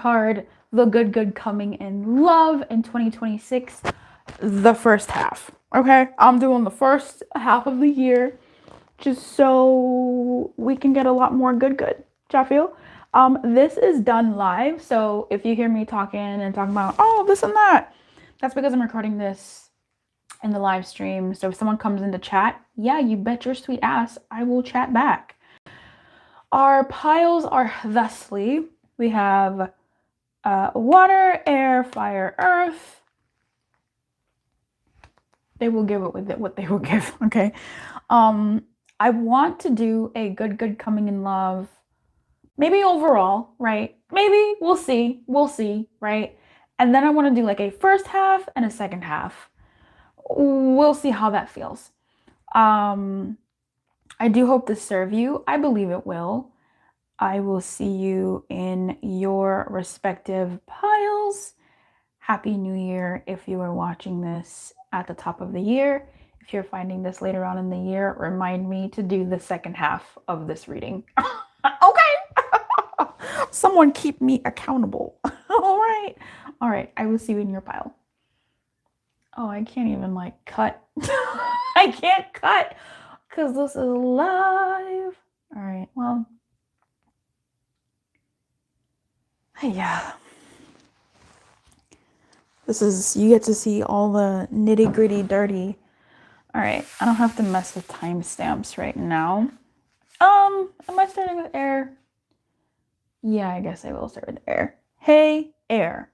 card, the good coming in love in 2026, the first half. Okay, I'm doing the first half of the year just so we can get a lot more good. Do y'all feel? This is done live, so if you hear me talking about, oh, this and that, that's because I'm recording this in the live stream. So if someone comes into chat, yeah, you bet your sweet ass I will chat back. Our piles are thusly. We have water, air, fire, earth. They will give it with it what they will give, okay? I want to do a good coming in love. Maybe overall, right? Maybe we'll see, right? And then I want to do like a first half and a second half. We'll see how that feels. I do hope to serve you. I believe it will. I will see you in your respective piles. Happy New Year if you are watching this at the top of the year. If you're finding this later on in the year, remind me to do the second half of this reading. Okay. Someone keep me accountable. All right. All right. I will see you in your pile. Oh, I can't even like cut. I can't cut because this is live. All right. Well, yeah. This is, you get to see all the nitty gritty dirty. All right. I don't have to mess with timestamps right now. Am I starting with air? Yeah, I guess I will start with air. Hey, air.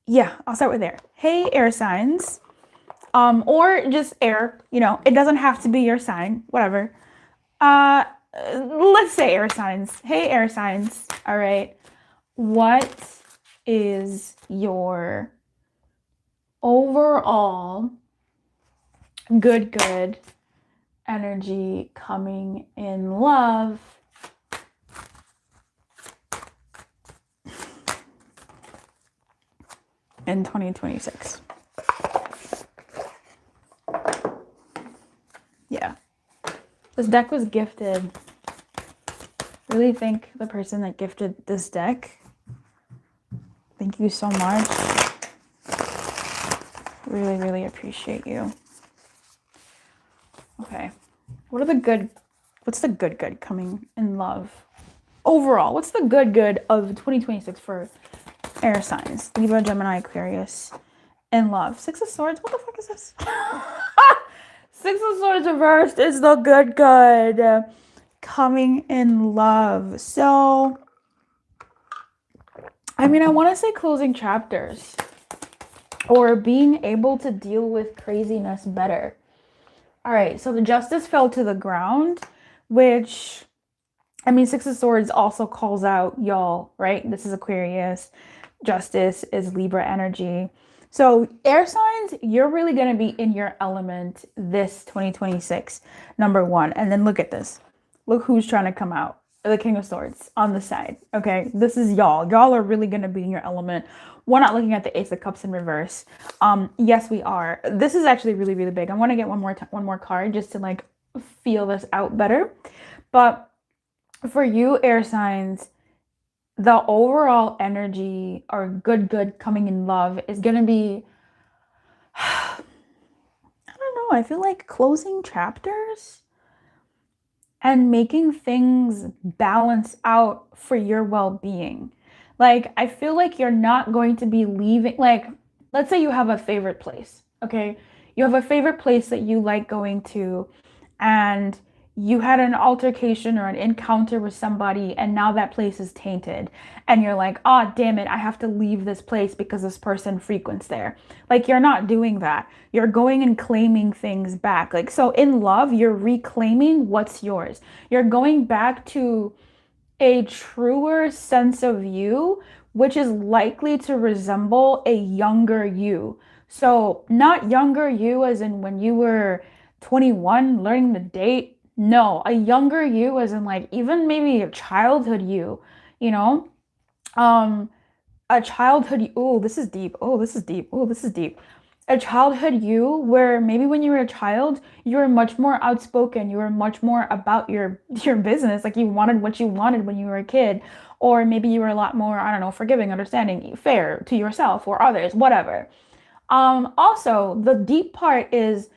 Yeah, I'll start with air. Hey, air signs. Or just air, you know, it doesn't have to be your sign, whatever. Let's say air signs. Hey, air signs. All right. What is your overall good energy coming in love in 2026? Yeah. This deck was gifted. Really thank the person that gifted this deck. Thank you so much. Really appreciate you. Okay. What's the good coming in love? Overall, what's the good of 2026 for air signs? Libra, Gemini, Aquarius, in love. Six of Swords, what the fuck is this? Six of Swords reversed is the good coming in love. So, I mean, I want to say closing chapters or being able to deal with craziness better. All right, so the Justice fell to the ground, which, I mean, Six of Swords also calls out y'all, right? This is Aquarius. Justice is Libra energy. So air signs, you're really going to be in your element this 2026, number one. And then look at this. Look who's trying to come out. The King of Swords on the side. Okay, this is y'all. Y'all are really going to be in your element. We're not looking at the Ace of Cups in reverse. Yes, we are. This is actually really big. I want to get one more card just to like feel this out better. But for you, air signs, the overall energy or good coming in love is going to be, I don't know, I feel like closing chapters and making things balance out for your well-being. Like, I feel like you're not going to be leaving, like, let's say you have a favorite place, okay? You have a favorite place that you like going to, and you had an altercation or an encounter with somebody, and now that place is tainted. And you're like, oh, damn it, I have to leave this place because this person frequents there. Like, you're not doing that. You're going and claiming things back. Like, so in love, you're reclaiming what's yours. You're going back to a truer sense of you, which is likely to resemble a younger you. So not younger you as in when you were 21 learning to date. No, a younger you as in like even maybe a childhood you, you know? A childhood, oh, this is deep. Oh, this is deep. Oh, this is deep. a childhood you where maybe when you were a child, you were much more outspoken, you were much more about your business, like you wanted what you wanted when you were a kid, or maybe you were a lot more, I don't know, forgiving, understanding, fair to yourself or others, whatever. Also, the deep part is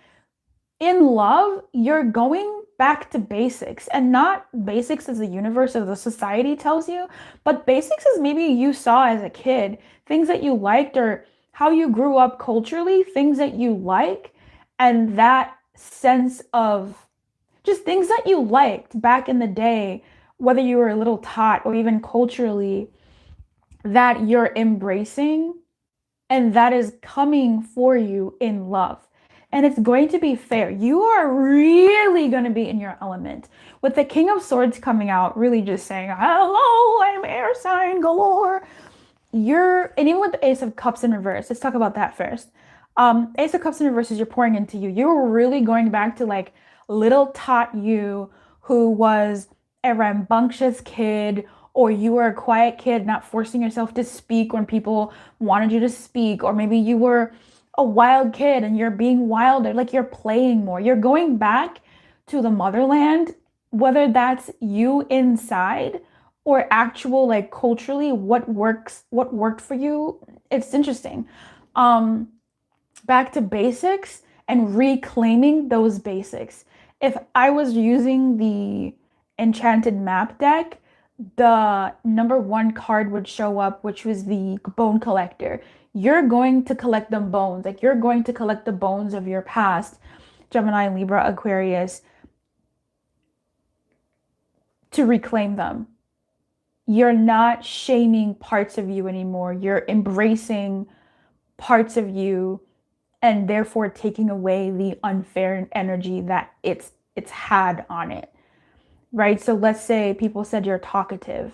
in love, you're going back to basics, and not basics as the universe or the society tells you, but basics as maybe you saw as a kid, things that you liked or how you grew up culturally, things that you like, and that sense of just things that you liked back in the day, whether you were a little tot or even culturally, that you're embracing and that is coming for you in love. And it's going to be fair. You are really going to be in your element. With the King of Swords coming out, really just saying, hello, I'm air sign galore. And even with the Ace of Cups in reverse, let's talk about that first. Ace of Cups in reverse is you're pouring into you. You're really going back to like little tot you who was a rambunctious kid, or you were a quiet kid not forcing yourself to speak when people wanted you to speak, or maybe you were a wild kid and you're being wilder, like you're playing more. You're going back to the motherland, whether that's you inside or actual like culturally what worked for you. It's interesting. Um Back to basics and reclaiming those basics. If I was using the enchanted map deck, the number one card would show up, which was the bone collector. You're going to collect them bones. Like you're going to collect the bones of your past, Gemini, Libra, Aquarius, to reclaim them. You're not shaming parts of you anymore. You're embracing parts of you and therefore taking away the unfair energy that it's had on it. Right? So let's say people said you're talkative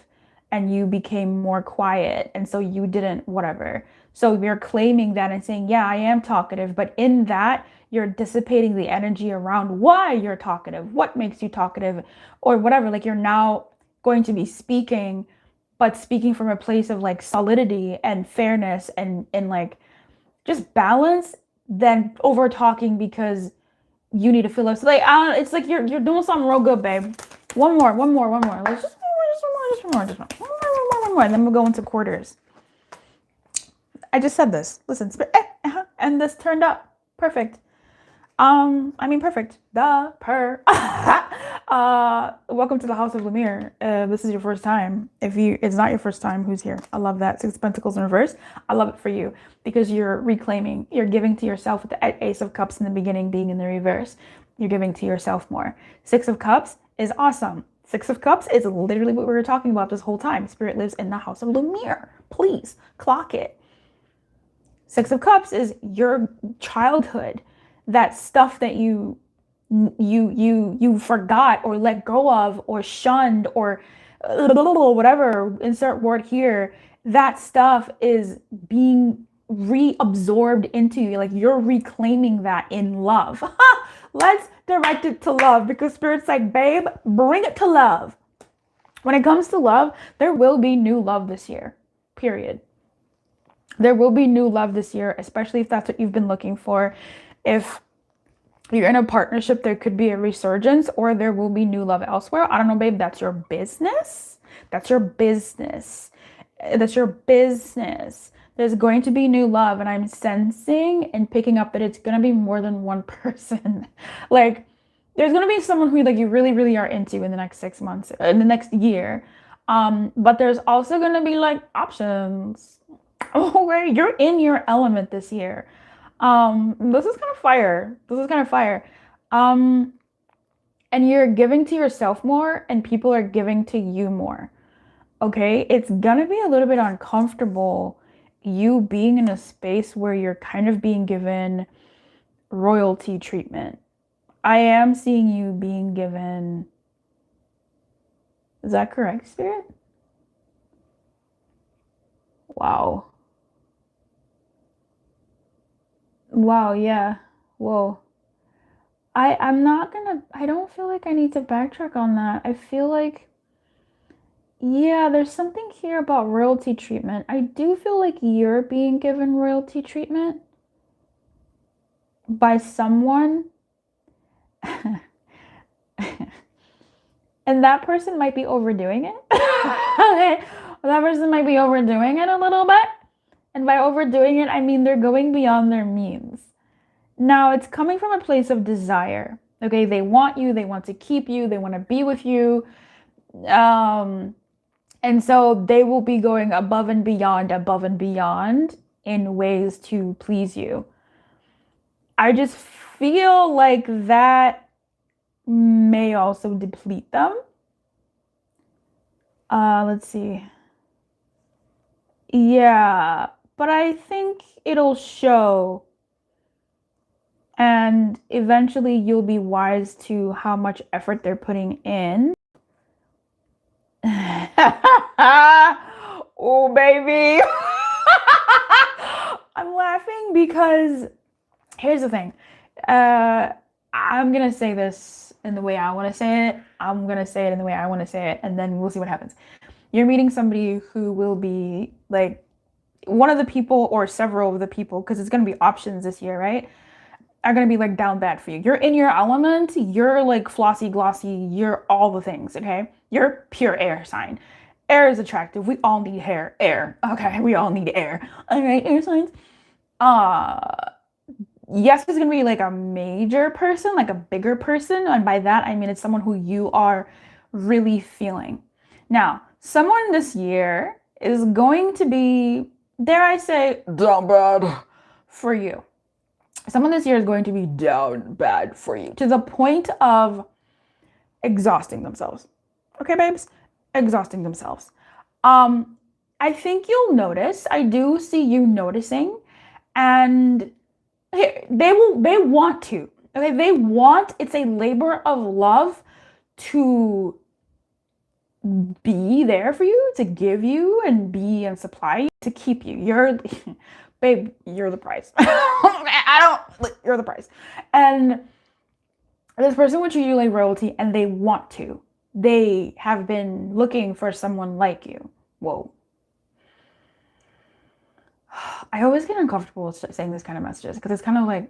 and you became more quiet and so you didn't whatever. So you're claiming that and saying, yeah, I am talkative, but in that you're dissipating the energy around why you're talkative, what makes you talkative or whatever. Like you're now going to be speaking, but speaking from a place of like solidity and fairness and like just balance than over talking because you need to feel us. Like I don't, it's like you're doing something real good, babe. One more. Let's just one more. And then we'll go into quarters. I just said this. Listen, and this turned up perfect. I mean perfect. Welcome to the House of Lumiere. This is your first time. It's not your first time, who's here? I love that. Six of Pentacles in reverse. I love it for you because you're reclaiming, you're giving to yourself with the Ace of Cups in the beginning being in the reverse. You're giving to yourself more. Six of Cups is awesome. Six of Cups is literally what we were talking about this whole time. Spirit lives in the House of Lumiere. Please clock it. Six of Cups is your childhood, that stuff that you forgot or let go of or shunned or whatever, insert word here. That stuff is being reabsorbed into you. Like you're reclaiming that in love. Let's direct it to love because Spirit's like, babe, bring it to love. When it comes to love, there will be new love this year, period. There will be new love this year, especially if that's what you've been looking for. If you're in a partnership, there could be a resurgence or there will be new love elsewhere. I don't know, babe. That's your business. That's your business. That's your business. There's going to be new love and I'm sensing and picking up that it's going to be more than one person. Like there's going to be someone who like you really, really are into in the next 6 months, in the next year. But there's also going to be like options. Okay, you're in your element this year. This is kind of fire. And you're giving to yourself more and people are giving to you more. Okay, it's gonna be a little bit uncomfortable you being in a space where you're kind of being given royalty treatment. I am seeing you being given, is that correct, Spirit? Wow. Wow, yeah. Whoa. I don't feel like I need to backtrack on that. I feel like, yeah, there's something here about royalty treatment. I do feel like you're being given royalty treatment. by someone. And that person might be overdoing it. Okay. That person might be overdoing it a little bit. And by overdoing it, I mean they're going beyond their means. Now, it's coming from a place of desire. Okay, they want you, they want to keep you, they want to be with you. And so they will be going above and beyond in ways to please you. I just feel like that may also deplete them. Let's see. Yeah, but I think it'll show. And eventually you'll be wise to how much effort they're putting in. Oh, baby. I'm laughing because here's the thing. I'm going to say this in the way I want to say it. I'm going to say it in the way I want to say it. And then we'll see what happens. You're meeting somebody who will be like one of the people or several of the people, because it's going to be options this year, right? Are going to be like down bad for you. You're in your element. You're like flossy, glossy. You're all the things, okay? You're pure air sign. Air is attractive. We all need hair. Air. Okay, we all need air. Okay, air signs. Yes, it's going to be like a major person, like a bigger person. And by that, I mean it's someone who you are really feeling. Now, someone this year is going to be, dare I say, down bad for you. Someone this year is going to be down bad for you to the point of exhausting themselves. Okay, babes? Exhausting themselves. I think you'll notice. I do see you noticing. And they want to. Okay, it's a labor of love to be there for you, to give you and be and supply you, to keep you. Babe, you're the prize. You're the prize. And this person would treat you like royalty, and they want to. They have been looking for someone like you. Whoa. I always get uncomfortable with saying this kind of messages because it's kind of like,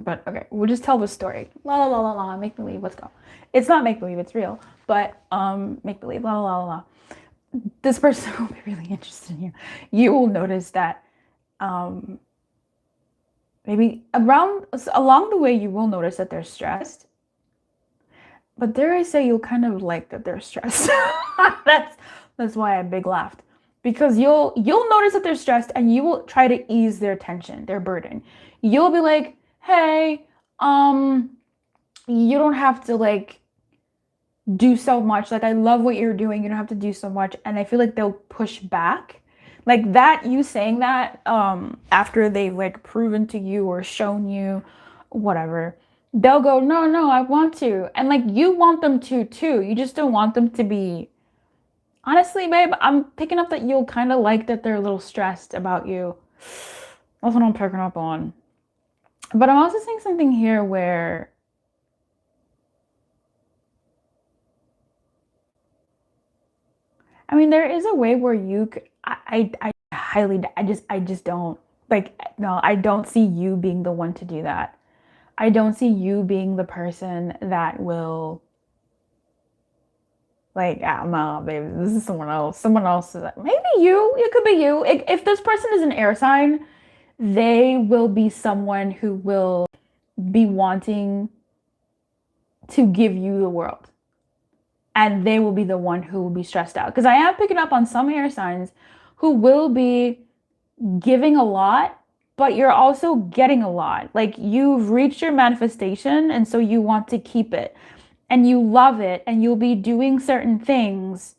but okay, we'll just tell the story. La la la la la, make believe, let's go. It's not make believe, it's real, but make believe, la la la la. This person will be really interested in you. You will notice that maybe along the way you will notice that they're stressed. But dare I say you'll kind of like that they're stressed. That's why I big laughed. Because you'll notice that they're stressed and you will try to ease their tension, their burden. You'll be like, hey, you don't have to like do so much. Like, I love what you're doing. You don't have to do so much. And I feel like they'll push back. Like that, you saying that after they've like proven to you or shown you whatever, they'll go, no, I want to. And like you want them to too. You just don't want them to be. Honestly, babe, I'm picking up that you'll kind of like that they're a little stressed about you. That's what I'm picking up on. But I'm also saying something here where I mean, there is a way where you could, I just don't, like, no, I don't see you being the one to do that. I don't see you being the person that will, like, no, baby, this is someone else. Someone else is like, maybe you, it could be you. If this person is an air sign, they will be someone who will be wanting to give you the world. And they will be the one who will be stressed out. Because I am picking up on some air signs who will be giving a lot, but you're also getting a lot. Like, you've reached your manifestation, and so you want to keep it. And you love it, and you'll be doing certain things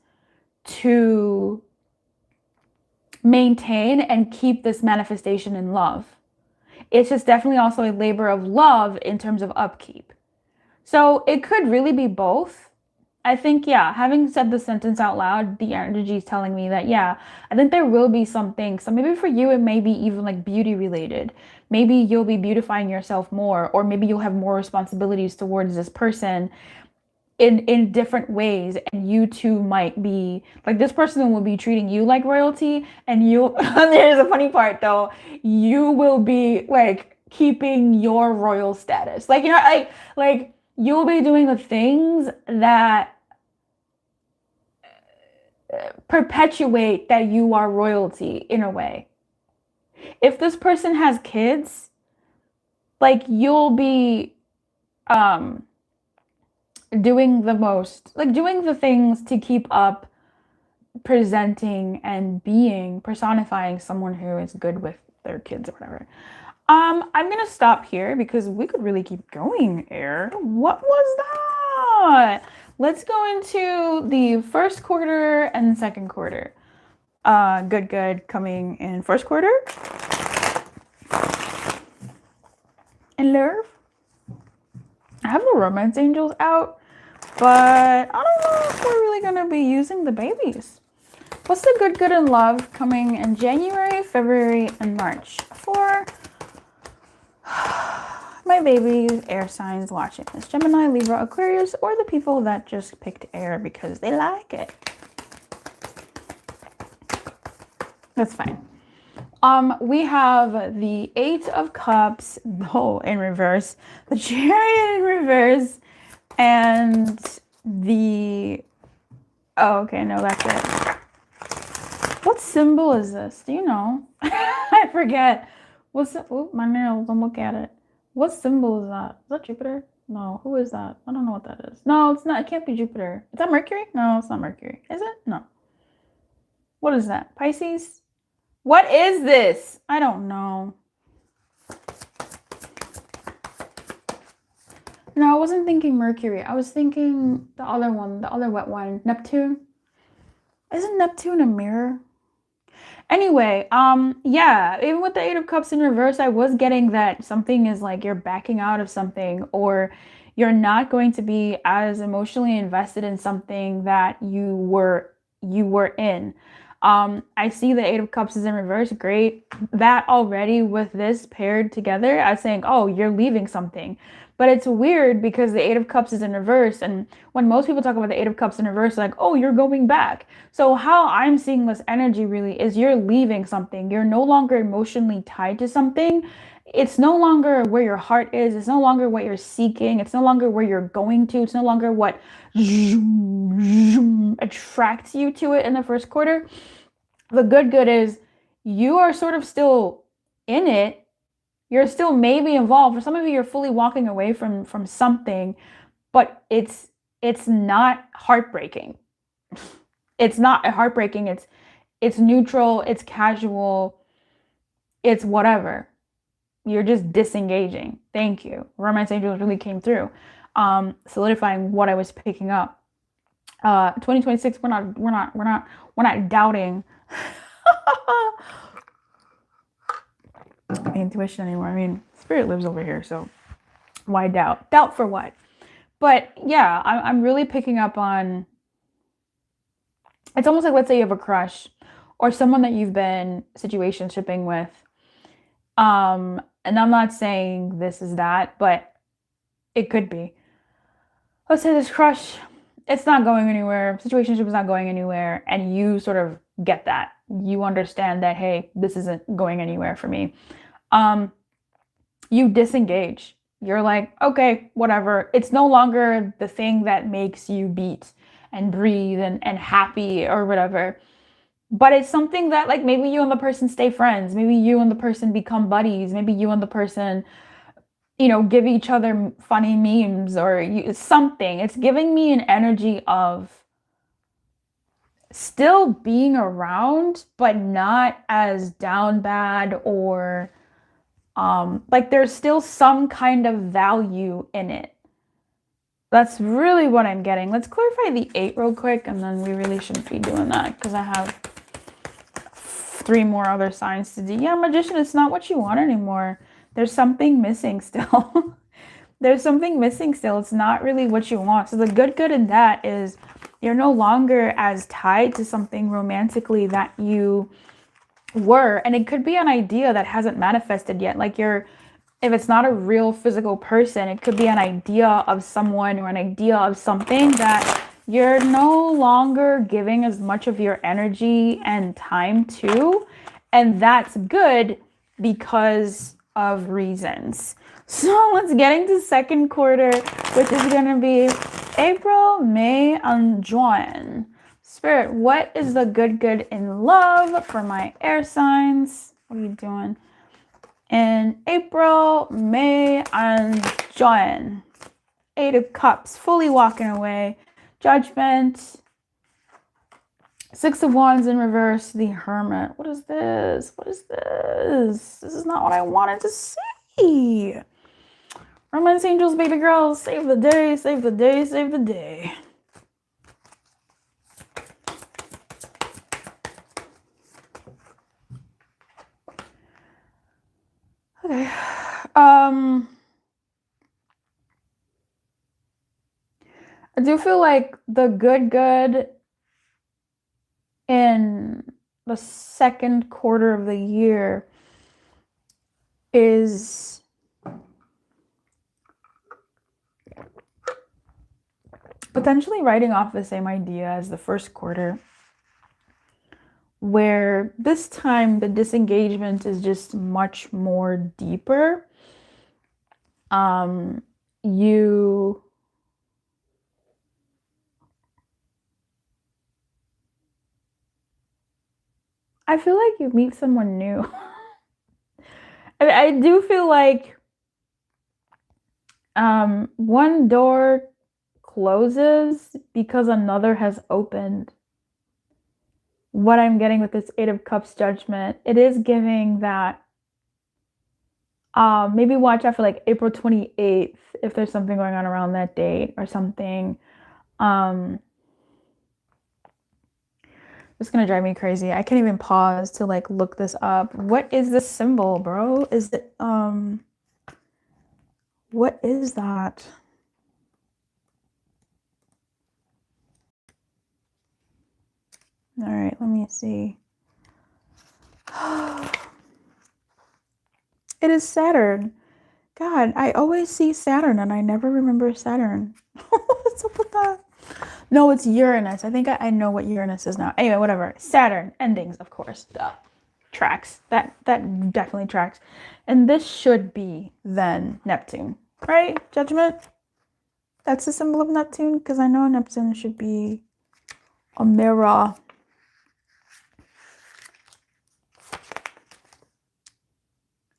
to maintain and keep this manifestation in love. It's just definitely also a labor of love in terms of upkeep. So it could really be both. I think, yeah, having said the sentence out loud, the energy is telling me that, yeah, I think there will be something. So maybe for you, it may be even like beauty related. Maybe you'll be beautifying yourself more, or maybe you'll have more responsibilities towards this person in different ways. And you too might be, like, this person will be treating you like royalty. And you, there's a funny part though, you will be like keeping your royal status. Like, you know, like you'll be doing the things that perpetuate that you are royalty in a way. If this person has kids, like you'll be doing the things to keep up presenting and personifying someone who is good with their kids or whatever. I'm gonna stop here because we could really keep going, Air. What was that? Let's go into the first quarter and second quarter. Good coming in first quarter. And love. I have the romance angels out, but I don't know if we're really gonna be using the babies. What's the good and love coming in January, February, and March for my babies, air signs watching this? Gemini, Libra, Aquarius, or the people that just picked air because they like it. That's fine. We have the Eight of Cups, in reverse, the Chariot in reverse, and the... Oh, okay, no, that's it. What symbol is this? Do you know? I forget. What's it? Oh, my nails, don't look at it. What symbol is that? Is that Jupiter? No, who is that? I don't know what that is. No, it's not. It can't be Jupiter. Is that Mercury? No, it's not Mercury. Is it? No. What is that? Pisces? What is this? I don't know. No, I wasn't thinking Mercury. I was thinking the other one, the other wet one. Neptune? Isn't Neptune a mirror? Anyway, yeah, even with the Eight of Cups in reverse, I was getting that something is like you're backing out of something, or you're not going to be as emotionally invested in something that you were in. I see the Eight of Cups is in reverse. Great. That already with this paired together as saying, oh, you're leaving something. But it's weird because the Eight of Cups is in reverse. And when most people talk about the Eight of Cups in reverse, like, oh, you're going back. So how I'm seeing this energy really is you're leaving something. You're no longer emotionally tied to something. It's no longer where your heart is. It's no longer what you're seeking. It's no longer where you're going to. It's no longer what attracts you to it in the first quarter. The good is you are sort of still in it. You're still maybe involved. For some of you, you're fully walking away from something, but it's not heartbreaking. It's not heartbreaking. It's neutral. It's casual. It's whatever. You're just disengaging. Thank you. Romance angels really came through, solidifying what I was picking up. 2026. We're not doubting intuition anymore. I mean, spirit lives over here, so why doubt? Doubt for what? But yeah, I'm really picking up on, it's almost like, let's say you have a crush or someone that you've been situationshipping with. And I'm not saying this is that, but it could be. Let's say this crush, it's not going anywhere. Situationship is not going anywhere. And you sort of get that. You understand that, hey, this isn't going anywhere for me. You disengage. You're like, okay, whatever. It's no longer the thing that makes you beat and breathe and happy or whatever. But it's something that, like, maybe you and the person stay friends. Maybe you and the person become buddies. Maybe you and the person, you know, give each other funny memes or something. It's giving me an energy of still being around, but not as down bad or like there's still some kind of value in it. That's really what I'm getting. Let's clarify the 8 real quick, and then we really shouldn't be doing that because I have 3 more other signs to do. Yeah, Magician, it's not what you want anymore. There's something missing still. There's something missing still. It's not really what you want. So the good in that is you're no longer as tied to something romantically that you were. And it could be an idea that hasn't manifested yet. Like if it's not a real physical person, it could be an idea of someone or an idea of something that you're no longer giving as much of your energy and time to. And that's good because of reasons. So let's get into second quarter, which is going to be April, May, and June. Spirit, what is the good in love for my air signs? What are you doing? In April, May, and June. 8 of Cups, fully walking away. Judgment. 6 of Wands in reverse, the Hermit. What is this? What is this? This is not what I wanted to see. Romance angels, baby girls, save the day, save the day, save the day. Okay. I do feel like the good in the second quarter of the year is potentially writing off the same idea as the first quarter, where this time the disengagement is just much more deeper. I feel like you meet someone new. I do feel like one door closes because another has opened. What I'm getting with this 8 of Cups Judgment, it is giving that maybe watch out for like April 28th if there's something going on around that date or something. It's gonna drive me crazy. I can't even pause to like look this up. What is this symbol, bro? Is it what is that? All right, let me see. It is Saturn. God, I always see Saturn and I never remember Saturn. What's up with that? No, it's Uranus. I think I know what Uranus is now. Anyway, whatever. Saturn. Endings, of course. Duh. Tracks. That definitely tracks. And this should be then Neptune. Right? Judgment? That's the symbol of Neptune? Because I know Neptune should be a mirror.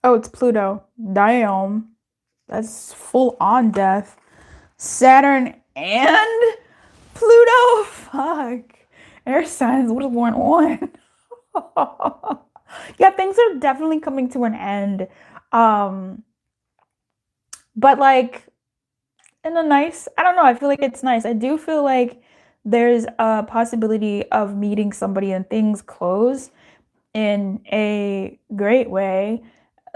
Oh, it's Pluto. Damn. That's full on death. Saturn and Pluto? Fuck. Air signs, what is going on? Yeah, things are definitely coming to an end. But like in a nice, I don't know, I feel like it's nice. I do feel like there's a possibility of meeting somebody and things close in a great way,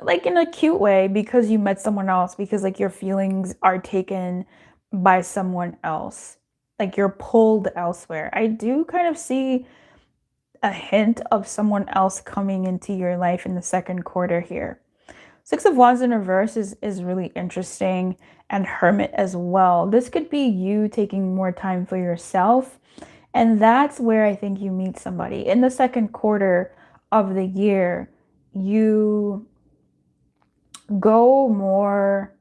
like in a cute way, because you met someone else, because like your feelings are taken by someone else, like you're pulled elsewhere. I do kind of see a hint of someone else coming into your life in the second quarter here. 6 of Wands in reverse is really interesting, and Hermit as well. This could be you taking more time for yourself, and that's where I think you meet somebody. In the second quarter of the year, you go more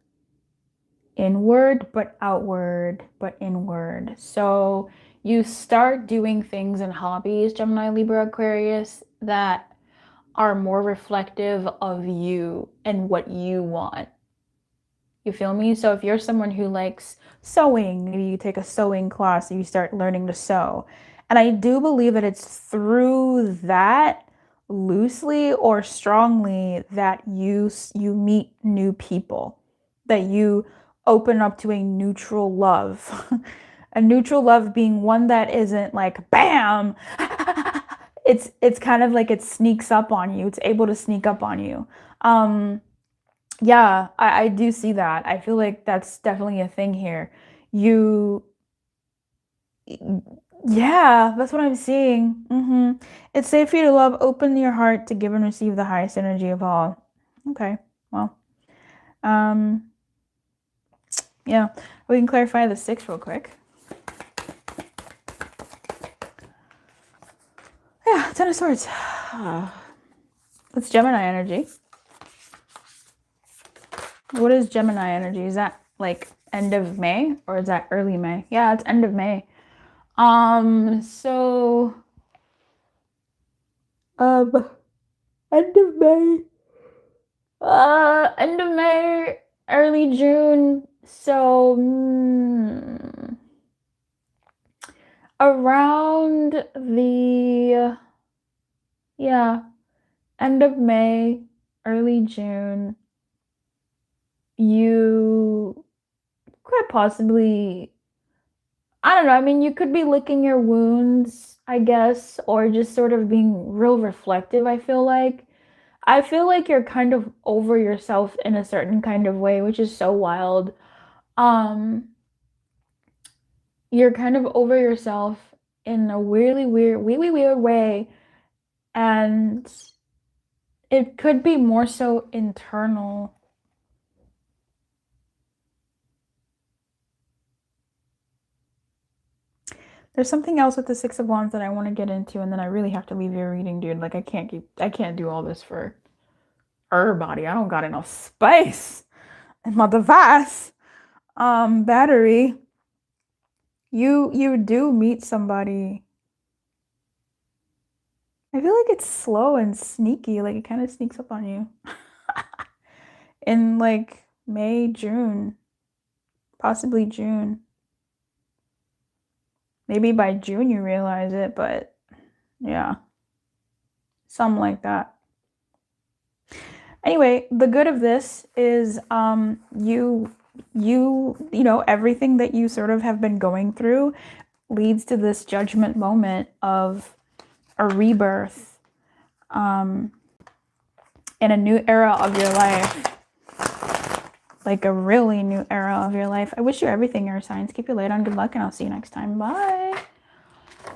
inward, but outward, but inward. So you start doing things and hobbies, Gemini, Libra, Aquarius, that are more reflective of you and what you want. You feel me? So if you're someone who likes sewing, maybe you take a sewing class and you start learning to sew. And I do believe that it's through that, loosely or strongly, that you meet new people, that you open up to a neutral love. A neutral love being one that isn't like bam. It's kind of like it sneaks up on you. It's able to sneak up on you. Yeah, I do see that. I feel like that's definitely a thing here. Yeah, that's what I'm seeing. It's safe for you to love. Open your heart to give and receive the highest energy of all. Okay, well, yeah, we can clarify the 6 real quick. Yeah, 10 of Swords. That's Gemini energy. What is Gemini energy? Is that like end of May or is that early May? Yeah, it's end of May. So end of May. End of May, early June. So around the yeah, end of May, early June, you quite possibly, I don't know, I mean, you could be licking your wounds, I guess, or just sort of being real reflective, I feel like. I feel like you're kind of over yourself in a certain kind of way, which is so wild. Um, you're kind of over yourself in a weird way, and it could be more so internal. There's something else with the Six of Wands that I want to get into, and then I really have to leave your reading, dude. Like, I can't do all this for her body. I don't got enough space in my device. Battery. You do meet somebody. I feel like it's slow and sneaky. Like, it kind of sneaks up on you. In like May, June, possibly June. Maybe by June you realize it, but yeah, something like that. Anyway, the good of this is you know, everything that you sort of have been going through leads to this judgment moment of a rebirth in a new era of your life. Like a really new era of your life. I wish you everything, air signs. Keep your light on. Good luck, and I'll see you next time. Bye.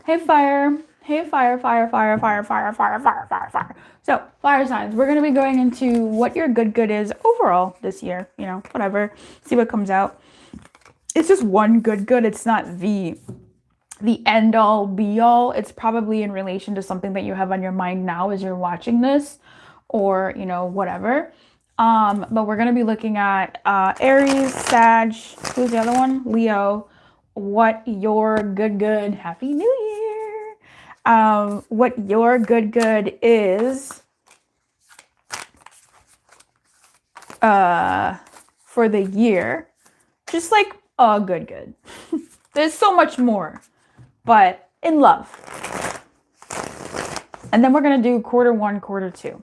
Hey, fire. Hey, fire, fire, fire, fire, fire, fire, fire, fire, fire. So, fire signs. We're going to be going into what your good is overall this year. You know, whatever. See what comes out. It's just one good. It's not the end all be all. It's probably in relation to something that you have on your mind now as you're watching this, or, you know, whatever. But we're going to be looking at Aries, Sag, who's the other one? Leo. What your good, Happy New Year. What your good is for the year. Just like a good. There's so much more, but in love. And then we're going to do quarter one, quarter two.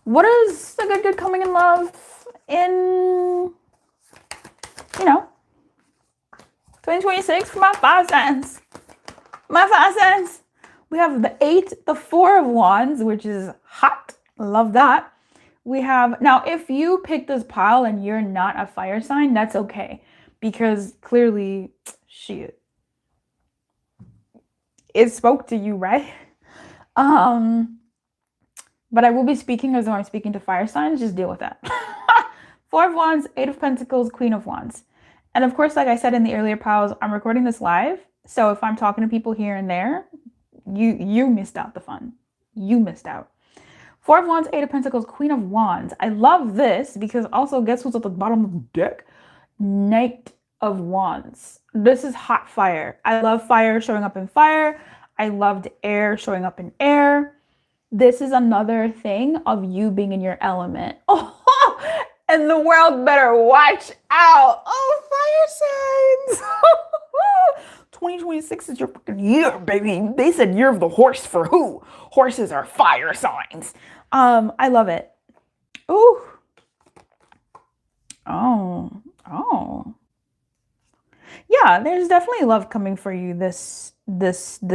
What is the good coming in love in, you know, 2026 for my five signs? My five signs. We have the 8, the 4 of Wands, which is hot. Love that. We have, now if you pick this pile and you're not a fire sign, that's okay. Because clearly, shit, it spoke to you, right? But I will be speaking as though I'm speaking to fire signs. Just deal with that. 4 of Wands, 8 of Pentacles, Queen of Wands. And of course, like I said in the earlier piles, I'm recording this live. So if I'm talking to people here and there, you missed out the fun. You missed out. 4 of Wands, 8 of Pentacles, Queen of Wands. I love this because also guess who's at the bottom of the deck? Knight of Wands. This is hot fire. I love fire showing up in fire. I loved air showing up in air. This is another thing of you being in your element. Oh, and the world better watch out. Oh, fire signs. 2026 is your fucking year, baby. They said year of the horse for who? Horses are fire signs. I love it. Ooh. Oh. Yeah, there's definitely love coming for you this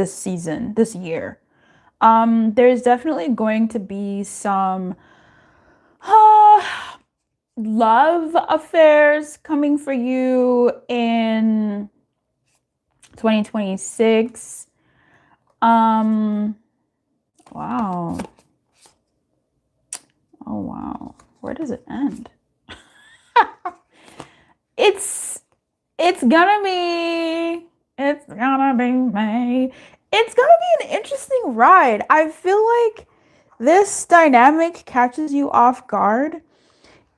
season, this year. There's definitely going to be some love affairs coming for you in 2026. Wow. Oh, wow. Where does it end? It's gonna be May. It's gonna be an interesting ride. I feel like this dynamic catches you off guard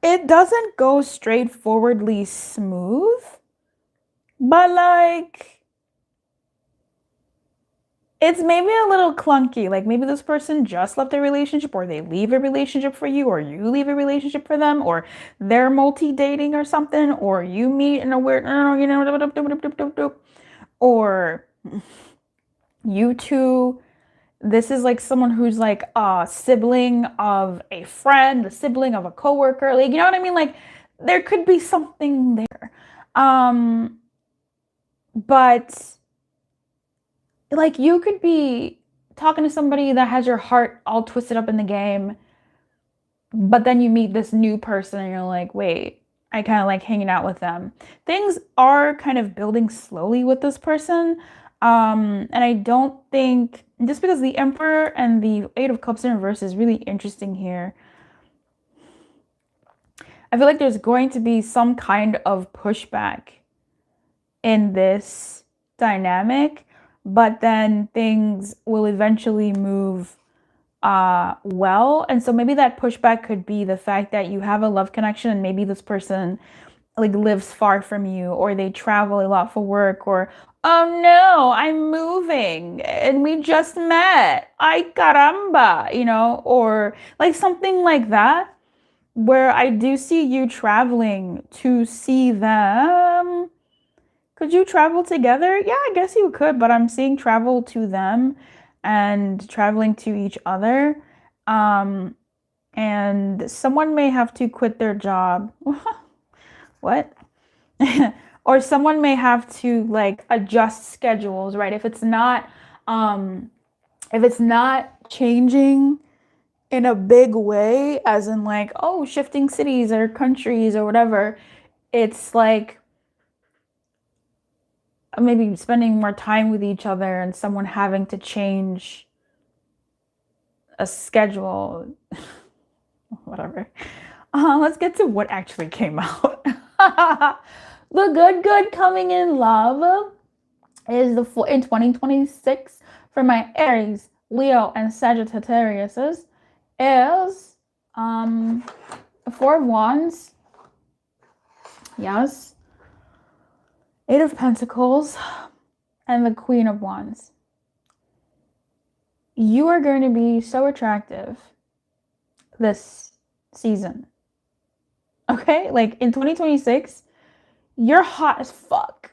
it doesn't go straightforwardly smooth, but like it's maybe a little clunky. Like maybe this person just left a relationship, or they leave a relationship for you, or you leave a relationship for them, or they're multi-dating or something, or you meet in a weird, you know, or you two, this is like someone who's like a sibling of a friend, a sibling of a coworker, like you know what I mean? Like there could be something there. But like you could be talking to somebody that has your heart all twisted up in the game, but then you meet this new person and you're like, wait, I kind of like hanging out with them. Things are kind of building slowly with this person. And I don't think, just because the Emperor and the Eight of Cups in reverse is really interesting here, I feel like there's going to be some kind of pushback in this dynamic, but then things will eventually move well. And so maybe that pushback could be the fact that you have a love connection and maybe this person like lives far from you, or they travel a lot for work, or oh no, I'm moving and we just met. Ay caramba, you know, or like something like that, where I do see you traveling to see them. Could you travel together? Yeah, I guess you could, but I'm seeing travel to them and traveling to each other. And someone may have to quit their job. What? Or someone may have to like adjust schedules, right? If it's not changing in a big way, as in like, oh, shifting cities or countries or whatever, it's like maybe spending more time with each other and someone having to change a schedule. Whatever. Let's get to what actually came out. The good coming in love is in 2026 for my Aries, Leo, and Sagittariuses is Four of Wands. Yes. Eight of Pentacles and the Queen of Wands. You are going to be so attractive this season. Okay? Like in 2026, you're hot as fuck.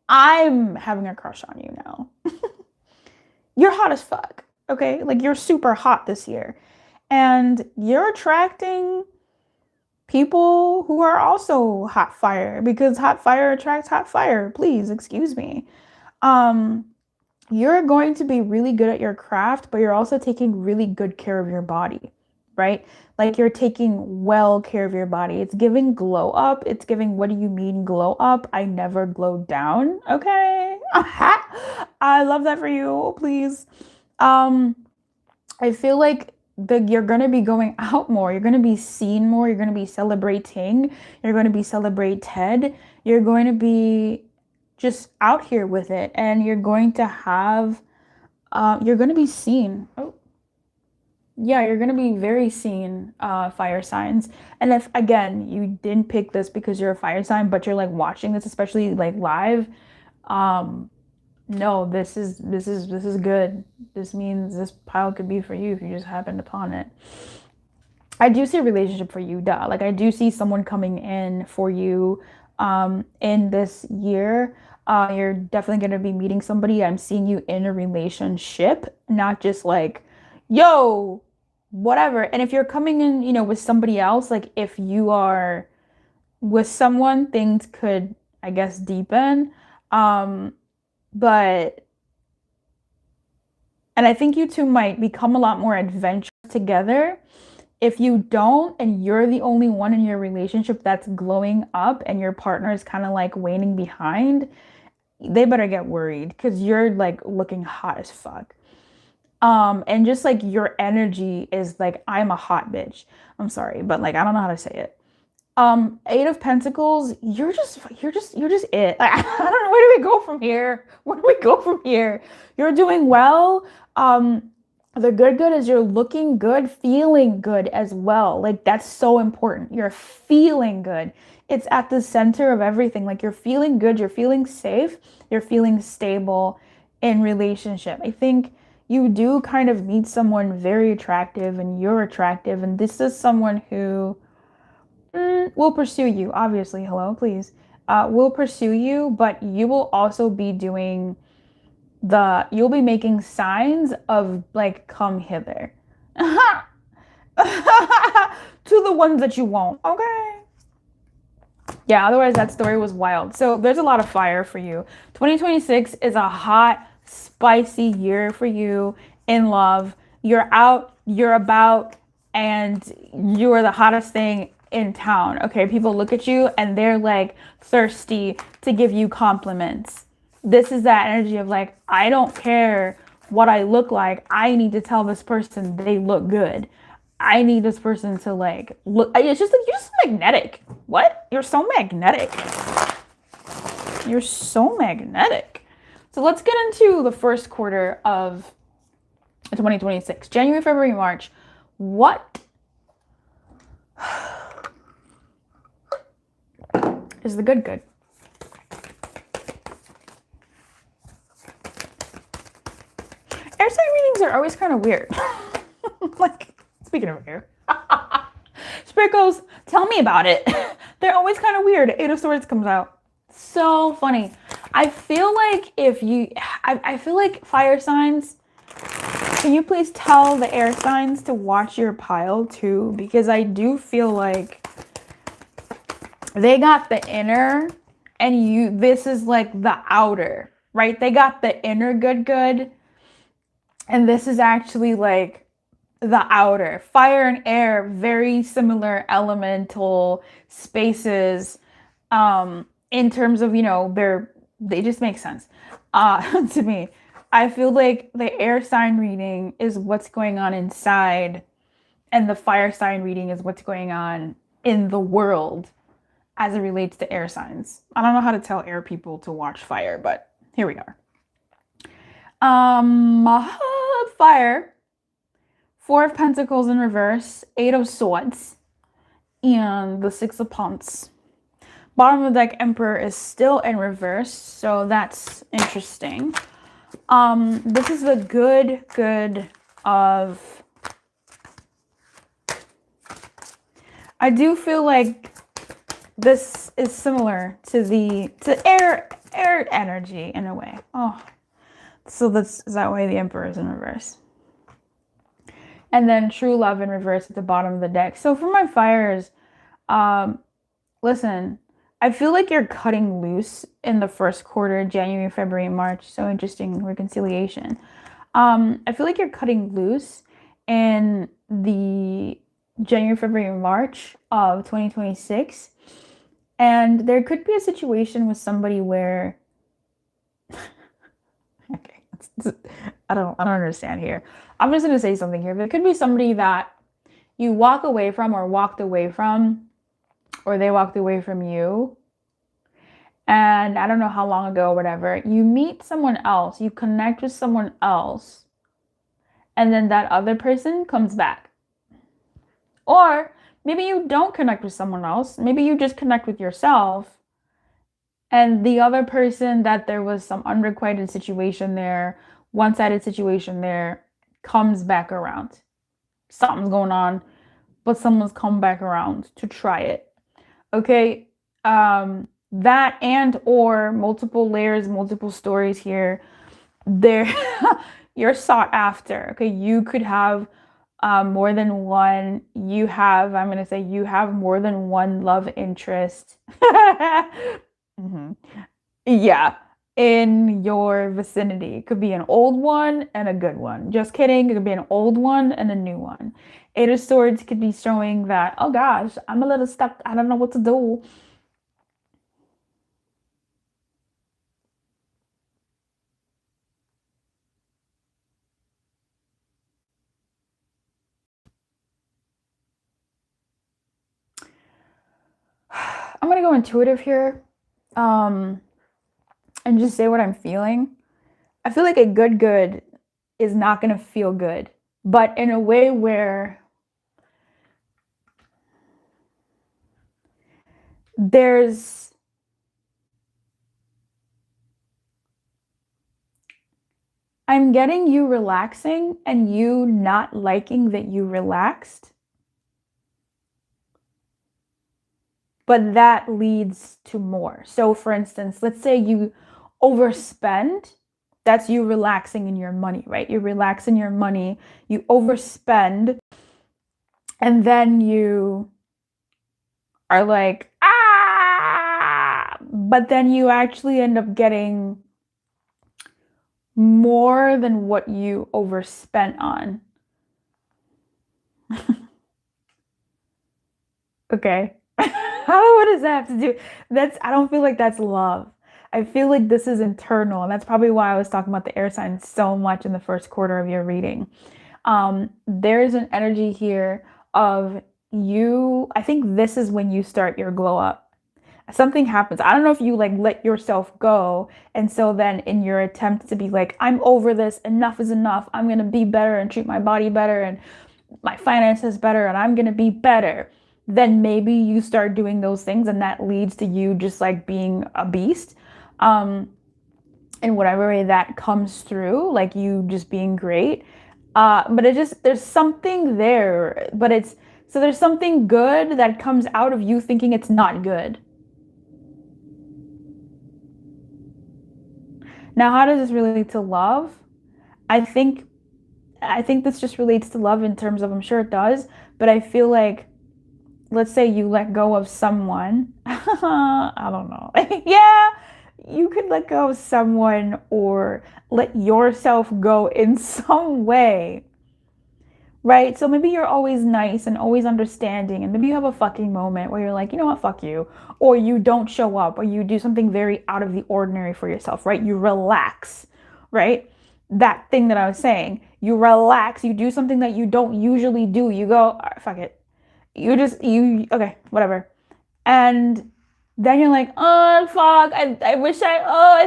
I'm having a crush on you now. You're hot as fuck. Okay? Like you're super hot this year. And you're attracting people who are also hot fire, because hot fire attracts hot fire. Please, excuse me. You're going to be really good at your craft, but you're also taking really good care of your body, right? Like you're taking well care of your body. It's giving glow up. It's giving, what do you mean glow up? I never glowed down. Okay. I love that for you. Please. I feel like you're going to be going out more. You're going to be seen more. You're going to be celebrating. You're going to be celebrated. You're going to be just out here with it. And you're going to have, you're going to be seen. Oh, yeah, you're going to be very seen, fire signs. And if, again, you didn't pick this because you're a fire sign, but you're like watching this, especially like live, no, this is good. This means this pile could be for you if you just happened upon it. I do see a relationship for you, duh. Like I do see someone coming in for you in this year. You're definitely going to be meeting somebody. I'm seeing you in a relationship, not just like, yo, whatever. And if you're coming in, you know, with somebody else, like if you are with someone, things could, I guess, deepen. But, and I think you two might become a lot more adventurous together. If you don't, and you're the only one in your relationship that's glowing up and your partner is kind of like waning behind, they better get worried, because you're like looking hot as fuck. And just like your energy is like, I'm a hot bitch. I'm sorry, but like I don't know how to say it. Eight of Pentacles, you're just it. I don't know, where do we go from here? Where do we go from here? You're doing well. The good is you're looking good, feeling good as well. Like that's so important. You're feeling good. It's at the center of everything. Like you're feeling good, you're feeling safe, you're feeling stable in relationship. I think you do kind of meet someone very attractive and you're attractive, and this is someone who will pursue you, obviously. Hello, please. Will pursue you, but you will also be doing you'll be making signs of like come hither to the ones that you won't. Okay. Yeah, otherwise that story was wild. So there's a lot of fire for you. 2026 is a hot, spicy year for you in love. You're out, you're about, and you're the hottest thing in town. Okay, people look at you and they're like thirsty to give you compliments. This is that energy of like, I don't care what I look like. I need to tell this person they look good. I need this person to like look. It's just like you're just magnetic. What? You're so magnetic. You're so magnetic. So let's get into the first quarter of 2026. January, February, March. What is the good? Air sign readings are always kind of weird. Like, speaking of air. Spirit goes, tell me about it. They're always kind of weird. Eight of Swords comes out. So funny. I feel like I feel like fire signs, can you please tell the air signs to watch your pile too? Because I do feel like they got the inner and this is like the outer, right? They got the inner good. And this is actually like the outer. Fire and air, very similar elemental spaces. In terms of, they just make sense to me. I feel like the air sign reading is what's going on inside, and the fire sign reading is what's going on in the world as it relates to air signs. I don't know how to tell air people to watch fire, but here we are. Fire, Four of Pentacles in reverse, Eight of Swords, and the Six of Wands. Bottom of the deck, Emperor is still in reverse, so that's interesting. This is the good of... I do feel like this is similar to air energy in a way. Oh, so is that why the Emperor is in reverse? And then True Love in reverse at the bottom of the deck. So for my fires, listen, I feel like you're cutting loose in the first quarter, January, February, March. So interesting reconciliation. I feel like you're cutting loose in the January, February, March of 2026. And there could be a situation with somebody where... Okay, I don't understand here. I'm just going to say something here. There could be somebody that you walk away from or walked away from, or they walked away from you. And I don't know how long ago or whatever. You meet someone else, you connect with someone else, and then that other person comes back. Or maybe you don't connect with someone else. Maybe you just connect with yourself. And the other person that there was some unrequited situation there, one-sided situation there, comes back around. Something's going on, but someone's come back around to try it. Okay, that and or multiple layers, multiple stories here. You're sought after. Okay, you could have more than one. You have more than one love interest. Yeah. In your vicinity. It could be an old one and a good one. Just kidding. It could be an old one and a new one. Eight of Swords could be showing that, oh gosh, I'm a little stuck. I don't know what to do. I'm going to go intuitive here. And just say what I'm feeling. I feel like a good is not going to feel good but in a way where I'm getting you relaxing and you not liking that you relaxed, but that leads to more. So for instance, let's say you overspend. That's you relaxing in your money, right? You relax in your money, you overspend, and then you are like, ah, but then you actually end up getting more than what you overspent on. Okay. What does that have to do? I don't feel like that's love. I feel like this is internal, and that's probably why I was talking about the air signs so much in the first quarter of your reading. There's an energy here of you. I think this is when you start your glow up. Something happens. I don't know if you like let yourself go. And so then in your attempt to be like, I'm over this, enough is enough. I'm going to be better and treat my body better and my finances better and I'm going to be better. Then maybe you start doing those things and that leads to you just like being a beast. In whatever way that comes through, like you just being great. But there's something there, so there's something good that comes out of you thinking it's not good. Now, how does this relate to love? I think this just relates to love in terms of, I'm sure it does, but I feel like, let's say you let go of someone. I don't know. Yeah, you could let go of someone or let yourself go in some way. Right? So maybe you're always nice and always understanding, and maybe you have a fucking moment where you're like, you know what, fuck you. Or you don't show up, or you do something very out of the ordinary for yourself, right? You relax, right? That thing that I was saying, you relax, you do something that you don't usually do. You go, all right, fuck it. Okay, whatever. And then you're like, oh, fuck, I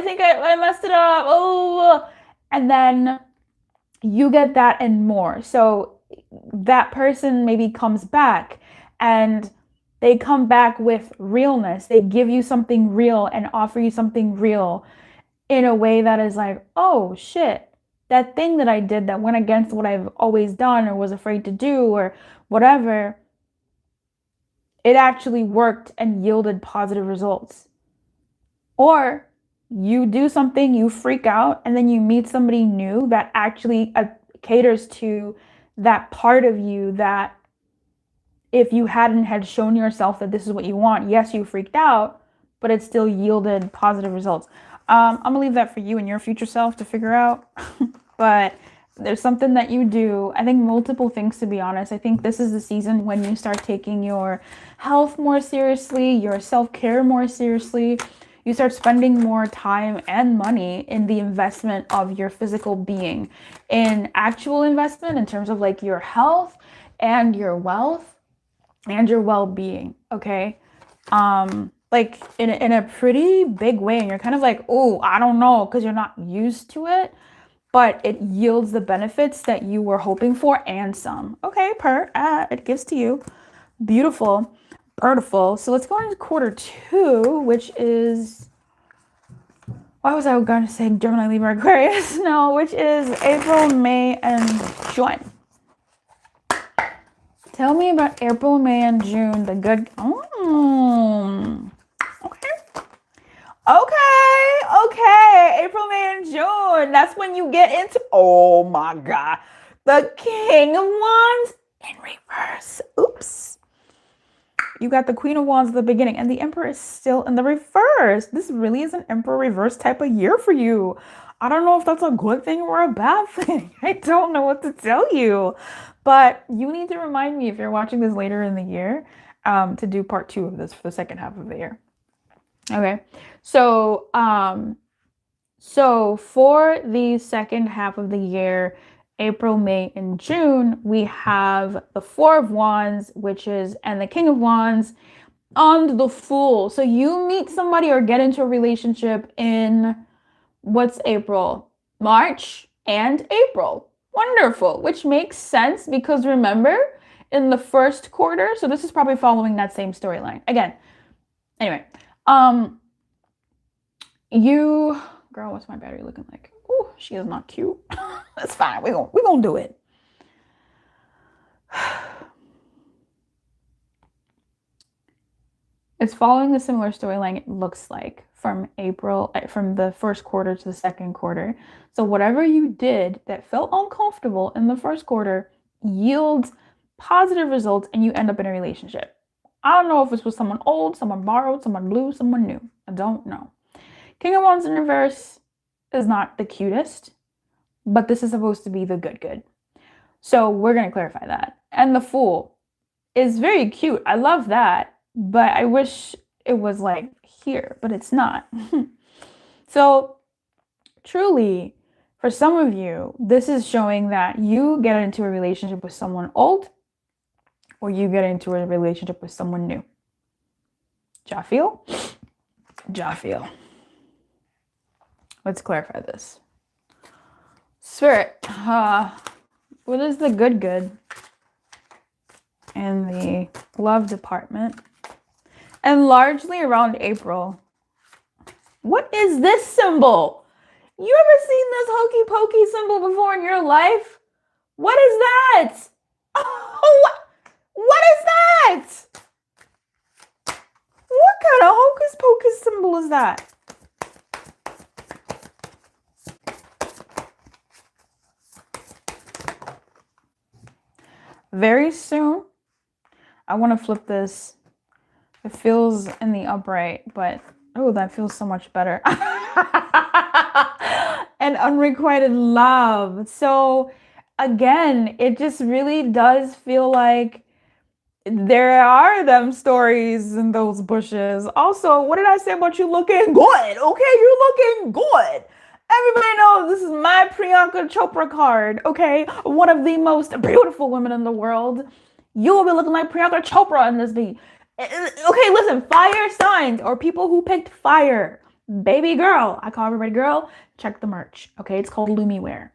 think I messed it up. Oh, and then you get that and more. So that person maybe comes back and they come back with realness. They give you something real and offer you something real in a way that is like, oh shit, that thing that I did that went against what I've always done or was afraid to do or whatever, it actually worked and yielded positive results. Or you do something, you freak out, and then you meet somebody new that actually caters to that part of you that if you hadn't had shown yourself that this is what you want, yes, you freaked out, but it still yielded positive results. I'm gonna leave that for you and your future self to figure out. But there's something that you do. I think multiple things, to be honest. I think this is the season when you start taking your health more seriously, your self-care more seriously. You start spending more time and money in the investment of your physical being, in actual investment in terms of like your health and your wealth and your well-being, okay? Like in a pretty big way, and you're kind of like, oh, I don't know, because you're not used to it, but it yields the benefits that you were hoping for and some. Okay, it gives to you. Beautiful, beautiful. So let's go into quarter two, which is, why was I going to say Gemini, Libra, Aquarius? No, which is April, May, and June. Tell me about April, May, and June. The good. Okay. April, May, and June. That's when you get into, oh my God, the King of Wands in reverse. Oops. You got the Queen of Wands at the beginning, and the Emperor is still in the reverse. This really is an Emperor reverse type of year for you. I don't know if that's a good thing or a bad thing. I don't know what to tell you. But you need to remind me if you're watching this later in the year to do part 2 of this for the second half of the year. Okay, so for the second half of the year, April, May, and June, we have the Four of Wands, and the King of Wands, and the Fool. So you meet somebody or get into a relationship in, what's April? March and April. Wonderful, which makes sense because remember in the first quarter, so this is probably following that same storyline. Again, anyway, girl, what's my battery looking like? Oh, she is not cute. That's fine. We're gonna do it. It's following a similar storyline, it looks like, from the first quarter to the second quarter. So whatever you did that felt uncomfortable in the first quarter yields positive results and you end up in a relationship. I don't know if it's with someone old, someone borrowed, someone blue, someone new. I don't know. King of Wands in reverse is not the cutest, but this is supposed to be the good. So we're going to clarify that. And the Fool is very cute. I love that. But I wish it was like here, but it's not. So truly, for some of you, this is showing that you get into a relationship with someone old or you get into a relationship with someone new. Jafeel? Let's clarify this. Spirit, what is the good in the love department? And largely around April. What is this symbol? You ever seen this hokey pokey symbol before in your life? What is that? Oh, what is that? What kind of hocus pocus symbol is that? Very soon, I want to flip this. It feels in the upright, but oh, that feels so much better. And unrequited love. So again, it just really does feel like there are them stories in those bushes. Also, what did I say about you looking good? Okay, you're looking good. Everybody knows this is my Priyanka Chopra card, okay? One of the most beautiful women in the world. You will be looking like Priyanka Chopra in this beat. Okay, listen, fire signs or people who picked fire. Baby girl, I call everybody girl. Check the merch, okay? It's called Lumiere.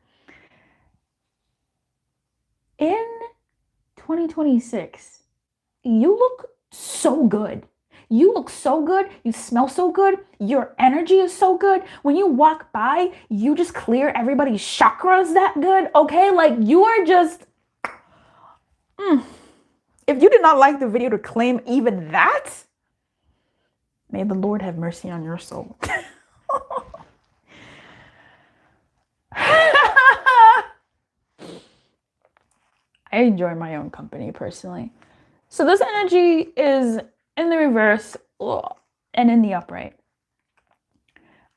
In 2026, you look so good. You look so good. You smell so good. Your energy is so good. When you walk by, you just clear everybody's chakras that good, okay? Like you are just... If you did not like the video to claim even that, may the Lord have mercy on your soul. I enjoy my own company personally. So this energy is in the reverse and in the upright.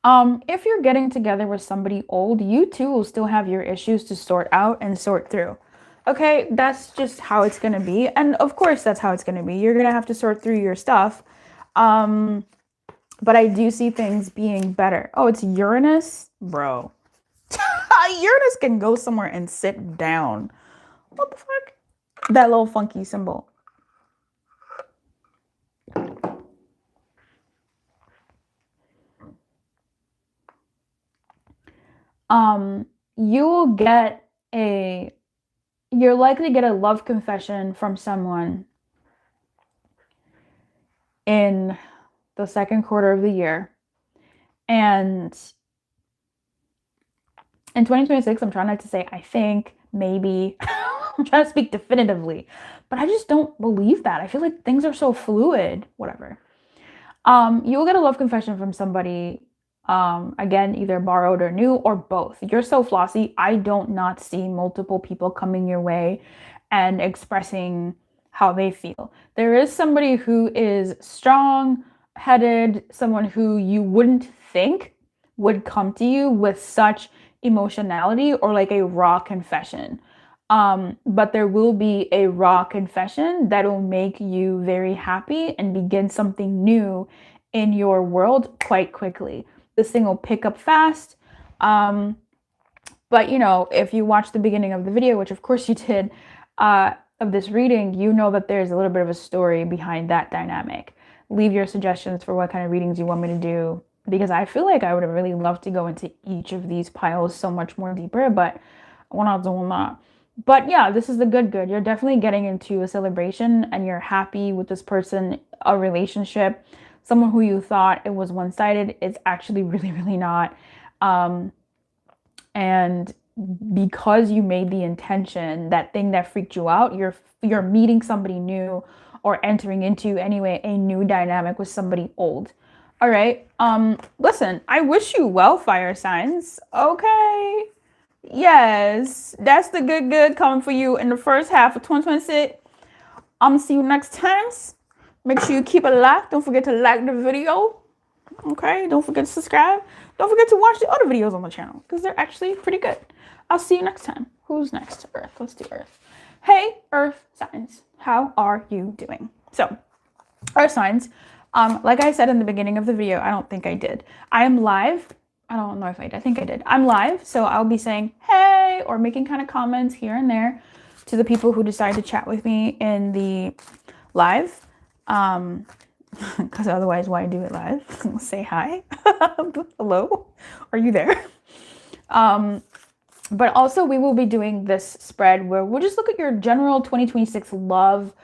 If you're getting together with somebody old, you too will still have your issues to sort out and sort through. Okay, that's just how it's going to be. And of course, that's how it's going to be. You're going to have to sort through your stuff. But I do see things being better. Oh, it's Uranus? Bro. Uranus can go somewhere and sit down. What the fuck? That little funky symbol. You're likely to get a love confession from someone in the second quarter of the year. And in 2026, I'm trying not to say I think, maybe. I'm trying to speak definitively, but I just don't believe that. I feel like things are so fluid, whatever. You will get a love confession from somebody, again, either borrowed or new or both. You're so flossy. I don't not see multiple people coming your way and expressing how they feel. There is somebody who is strong-headed, someone who you wouldn't think would come to you with such emotionality or like a raw confession. But there will be a raw confession that will make you very happy and begin something new in your world quite quickly. This thing will pick up fast. But you know, if you watch the beginning of the video, which of course you did, of this reading, you know that there's a little bit of a story behind that dynamic. Leave your suggestions for what kind of readings you want me to do, because I feel like I would have really loved to go into each of these piles so much more deeper, but We're not doing that. But yeah, this is the good. You're definitely getting into a celebration and you're happy with this person, a relationship, someone who you thought it was one-sided. It's actually really, really not. Um, and because you made the intention, that thing that freaked you out, you're meeting somebody new or entering into anyway a new dynamic with somebody old. All right. Listen, I wish you well, fire signs. Okay. Yes, that's the good coming for you in the first half of 2026. I'm gonna see you next time. Make sure you keep it like. Don't forget to like the video. Okay, don't forget to subscribe. Don't forget to watch the other videos on the channel because they're actually pretty good. I'll see you next time. Who's next? Earth. Let's do Earth. Hey, Earth signs. How are you doing? So, Earth signs. Like I said in the beginning of the video, I don't think I did. I am live. I don't know if I did. I think I did. I'm live, so I'll be saying hey or making kind of comments here and there to the people who decide to chat with me in the live. Because otherwise, why do it live? Say hi. Hello. Are you there? But also we will be doing this spread where we'll just look at your general 2026 love.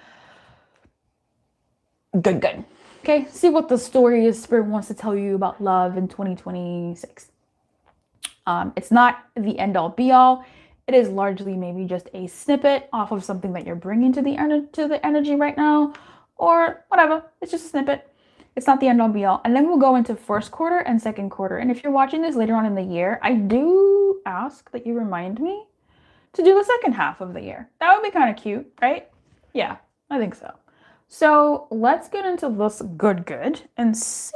Good. Okay, see what the story is Spirit wants to tell you about love in 2026. It's not the end all be all. It is largely maybe just a snippet off of something that you're bringing to the energy right now, or whatever. It's just a snippet. It's not the end all be all. And then we'll go into first quarter and second quarter. And if you're watching this later on in the year, I do ask that you remind me to do the second half of the year. That would be kind of cute, right? Yeah, I think so. So let's get into this good and see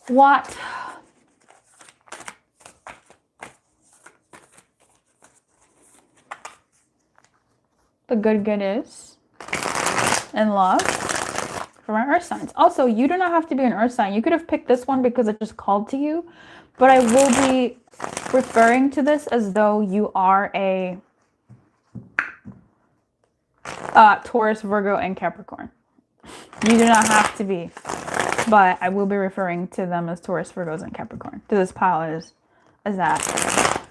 what the good is in love for my earth signs. Also, you do not have to be an earth sign. You could have picked this one because it just called to you, but I will be referring to this as though you are a Taurus, Virgo, and Capricorn. You do not have to be, but I will be referring to them as Taurus, Virgos, and Capricorn. To this pile as that.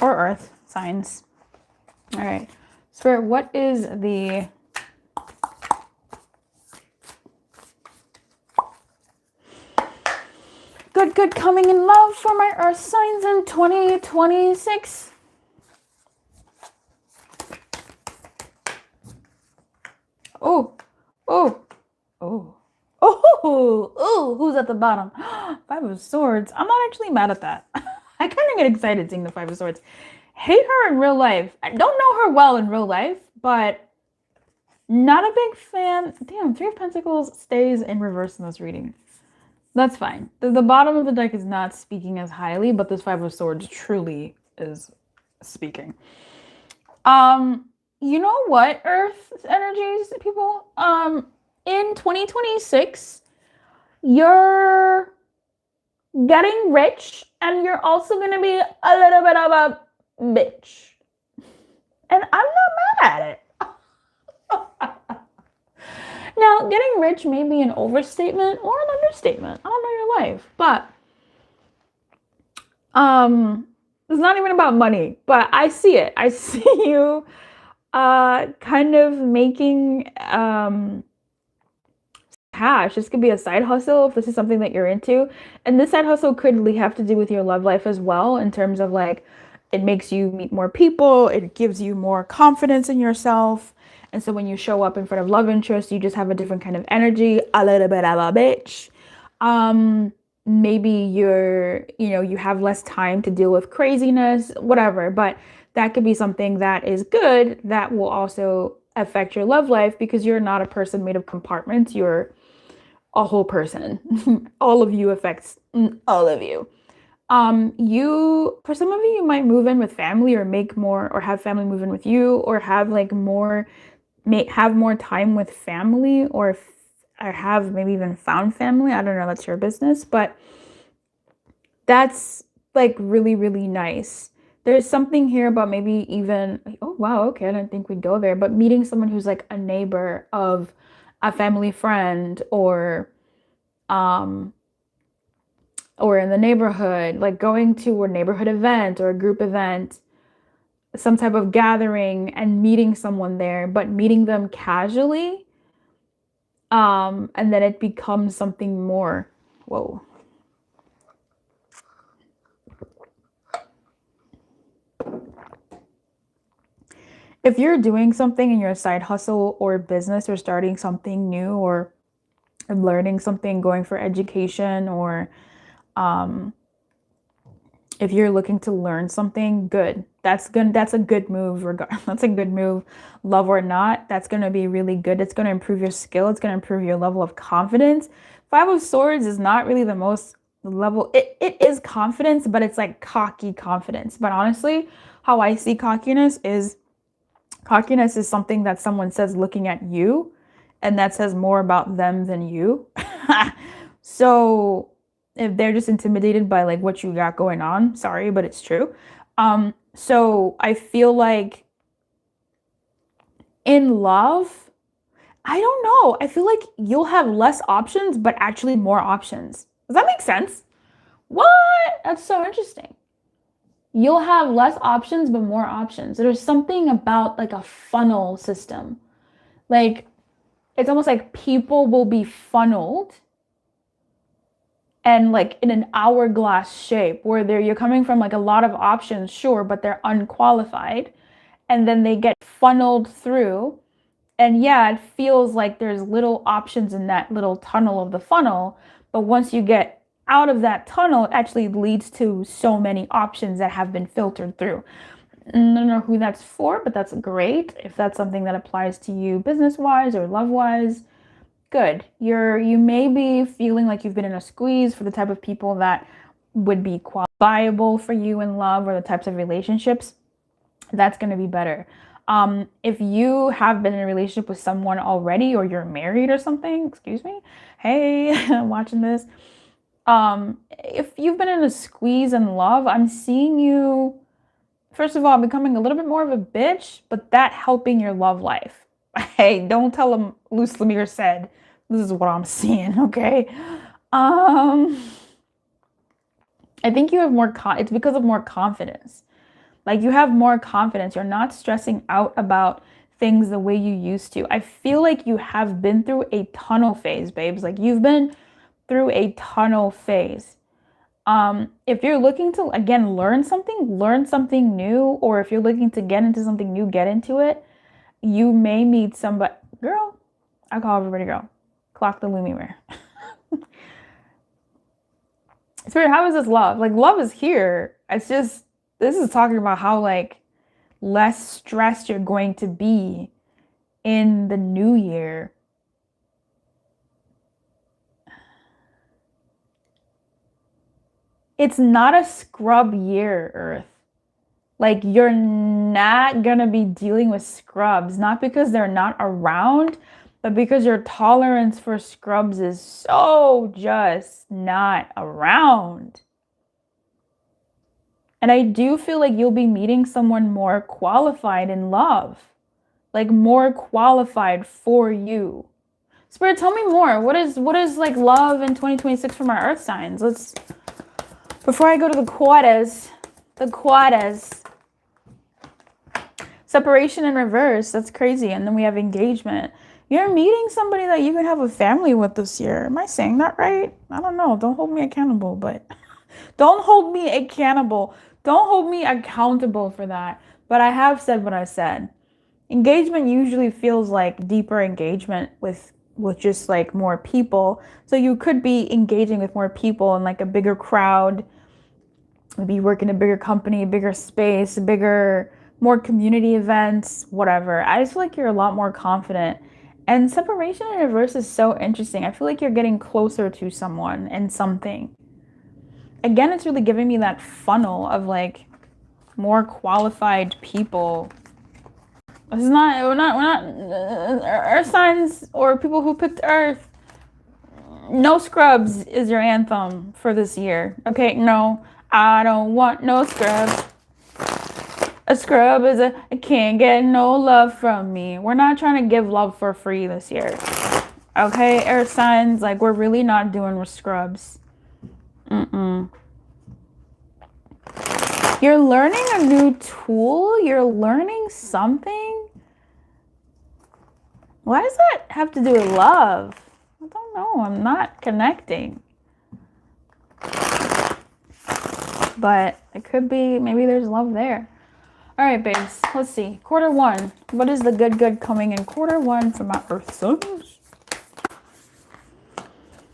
Or earth signs. All right. Spirit, what is the good coming in love for my earth signs in 2026? Who's at the bottom? Five of Swords. I'm not actually mad at that. I kind of get excited seeing the Five of Swords. Hate her in real life. I don't know her well in real life, but not a big fan. Damn, Three of Pentacles stays in reverse in this reading. That's fine. The bottom of the deck is not speaking as highly, but this Five of Swords truly is speaking. You know what, Earth energies, people? In 2026, you're getting rich and you're also going to be a little bit of a bitch. And I'm not mad at it. Now, getting rich may be an overstatement or an understatement. I don't know your life, but it's not even about money, but I see it. I see you kind of making cash. This could be a side hustle if this is something that you're into. And this side hustle could have to do with your love life as well, in terms of like, it makes you meet more people. It gives you more confidence in yourself. And so when you show up in front of love interest, you just have a different kind of energy, a little bit of a bitch. Maybe you have less time to deal with craziness, whatever. But that could be something that is good that will also affect your love life, because you're not a person made of compartments. You're a whole person. All of you affects all of you. For some of you might move in with family, or make more, or have family move in with you, or have like have more time with family, or have maybe even found family. I don't know, that's your business, but that's like really, really nice. There's something here about maybe even, oh wow, okay, I didn't think we'd go there, but meeting someone who's like a neighbor of a family friend, or or in the neighborhood, like going to a neighborhood event or a group event, some type of gathering and meeting someone there, but meeting them casually. And then it becomes something more. Whoa. If you're doing something in your side hustle or business, or starting something new, or learning something, going for education, or if you're looking to learn something, good. That's good. That's a good move. That's a good move, love or not. That's going to be really good. It's going to improve your skill. It's going to improve your level of confidence. Five of Swords is not really the most level. It is confidence, but it's like cocky confidence. But honestly, how I see cockiness is something that someone says looking at you, and that says more about them than you. So if they're just intimidated by like what you got going on, sorry, but it's true. So I feel like in love, I don't know. I feel like you'll have less options, but actually more options. Does that make sense? What? That's so interesting. You'll have less options, but more options. There's something about like a funnel system. Like, it's almost like people will be funneled and like in an hourglass shape where you're coming from like a lot of options, sure, but they're unqualified. And then they get funneled through. And yeah, it feels like there's little options in that little tunnel of the funnel. But once you get out of that tunnel, it actually leads to so many options that have been filtered through. I don't know who that's for, but that's great. If that's something that applies to you business-wise or love-wise, good. You may be feeling like you've been in a squeeze for the type of people that would be viable for you in love, or the types of relationships. That's going to be better. If you have been in a relationship with someone already, or you're married or something, excuse me, hey, I'm watching this. If you've been in a squeeze in love, I'm seeing you, first of all, becoming a little bit more of a bitch, but that helping your love life. Hey, don't tell them Luce Lumiere said. This is what I'm seeing, okay? I think you have more, it's because of more confidence. Like, you have more confidence. You're not stressing out about things the way you used to. I feel like you have been through a tunnel phase, babes. Like, you've been through a tunnel phase. If you're looking to, again, learn something new, or if you're looking to get into something new, get into it. You may meet somebody, girl, I call everybody girl. Clock the Lumiere. Spirit, how is this love? Like, love is here. It's just, this is talking about how like less stressed you're going to be in the new year. It's not a scrub year, Earth. Like, you're not gonna be dealing with scrubs, not because they're not around, but because your tolerance for scrubs is so just not around. And I do feel like you'll be meeting someone more qualified in love, like more qualified for you. Spirit, tell me more. What is like love in 2026 for my earth signs? Before I go to the quadas. Separation in reverse, that's crazy. And then we have engagement. You're meeting somebody that you can have a family with this year. Am I saying that right? I don't know. Don't hold me accountable, but don't hold me accountable. Don't hold me accountable for that. But I have said what I said. Engagement usually feels like deeper engagement with just like more people. So you could be engaging with more people in like a bigger crowd. Maybe you work in a bigger company, bigger space, more community events, whatever. I just feel like you're a lot more confident. And separation in reverse is so interesting. I feel like you're getting closer to someone and something. Again, it's really giving me that funnel of like more qualified people. This is we're not earth signs or people who picked earth. No scrubs is your anthem for this year. Okay, no, I don't want no scrubs. A scrub is I can't get no love from me. We're not trying to give love for free this year. Okay, earth signs, like we're really not doing with scrubs. You're learning a new tool. You're learning something. Why does that have to do with love? I don't know. I'm not connecting. But it could be, maybe there's love there. All right, babes. Let's see. Quarter one. What is the good coming in quarter one for my Earth signs?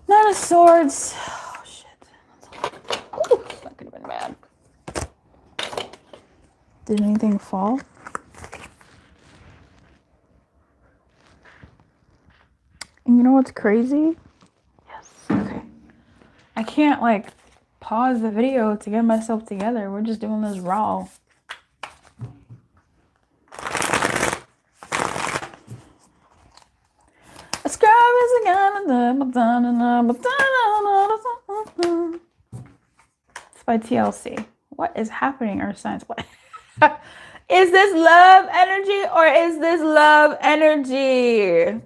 Nine of Swords. Oh, shit. Ooh, that could have been bad. Did anything fall? And you know what's crazy? Yes. Okay. I can't, like, pause the video to get myself together. We're just doing this raw. It's by TLC. What is happening, Earth signs? What? Is this love energy or is this love energy?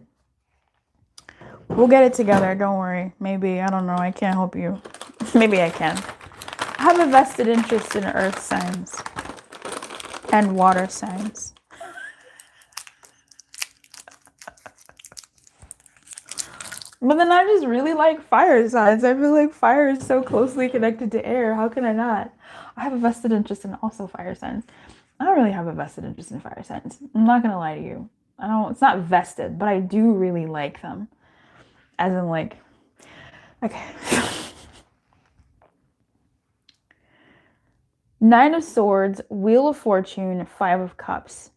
We'll get it together. Don't worry. Maybe. I don't know. I can't help you. Maybe I can. I have a vested interest in Earth signs and water signs. But then I just really like fire signs. I feel like fire is so closely connected to air. How can I not? I have a vested interest in also fire signs. I don't really have a vested interest in fire signs. I'm not gonna lie to you. I don't. It's not vested, but I do really like them. As in, like, okay. Nine of Swords, Wheel of Fortune, Five of Cups.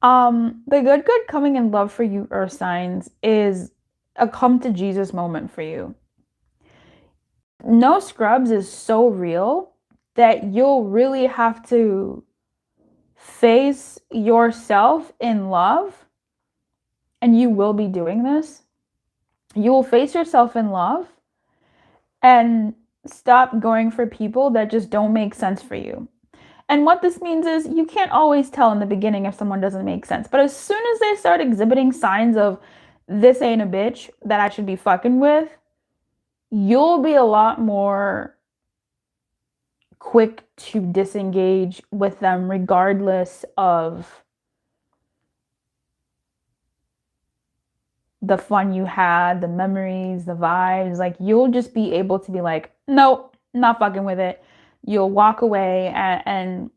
The good coming in love for you, Earth signs, is a come to Jesus moment for you. No scrubs is so real that you'll really have to face yourself in love, and you will be doing this. You will face yourself in love and stop going for people that just don't make sense for you. And what this means is you can't always tell in the beginning if someone doesn't make sense. But as soon as they start exhibiting signs of this ain't a bitch that I should be fucking with, you'll be a lot more quick to disengage with them regardless of the fun you had, the memories, the vibes. Like, you'll just be able to be like, nope, not fucking with it. You'll walk away and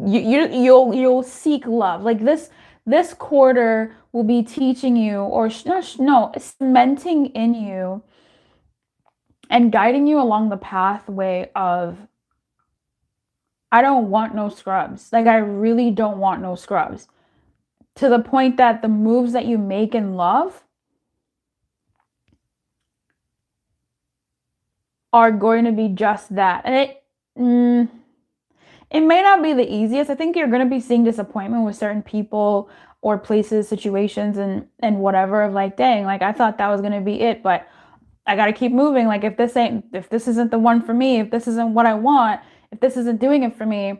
you'll seek love. Like, this quarter will be teaching you, or no, cementing in you and guiding you along the pathway of, I don't want no scrubs. Like, I really don't want no scrubs. To the point that the moves that you make in love are going to be just that. And it may not be the easiest. I think you're going to be seeing disappointment with certain people or places, situations, and whatever, of like, dang, like, I thought that was going to be it, but I got to keep moving. Like, if this isn't the one for me, if this isn't what I want, if this isn't doing it for me,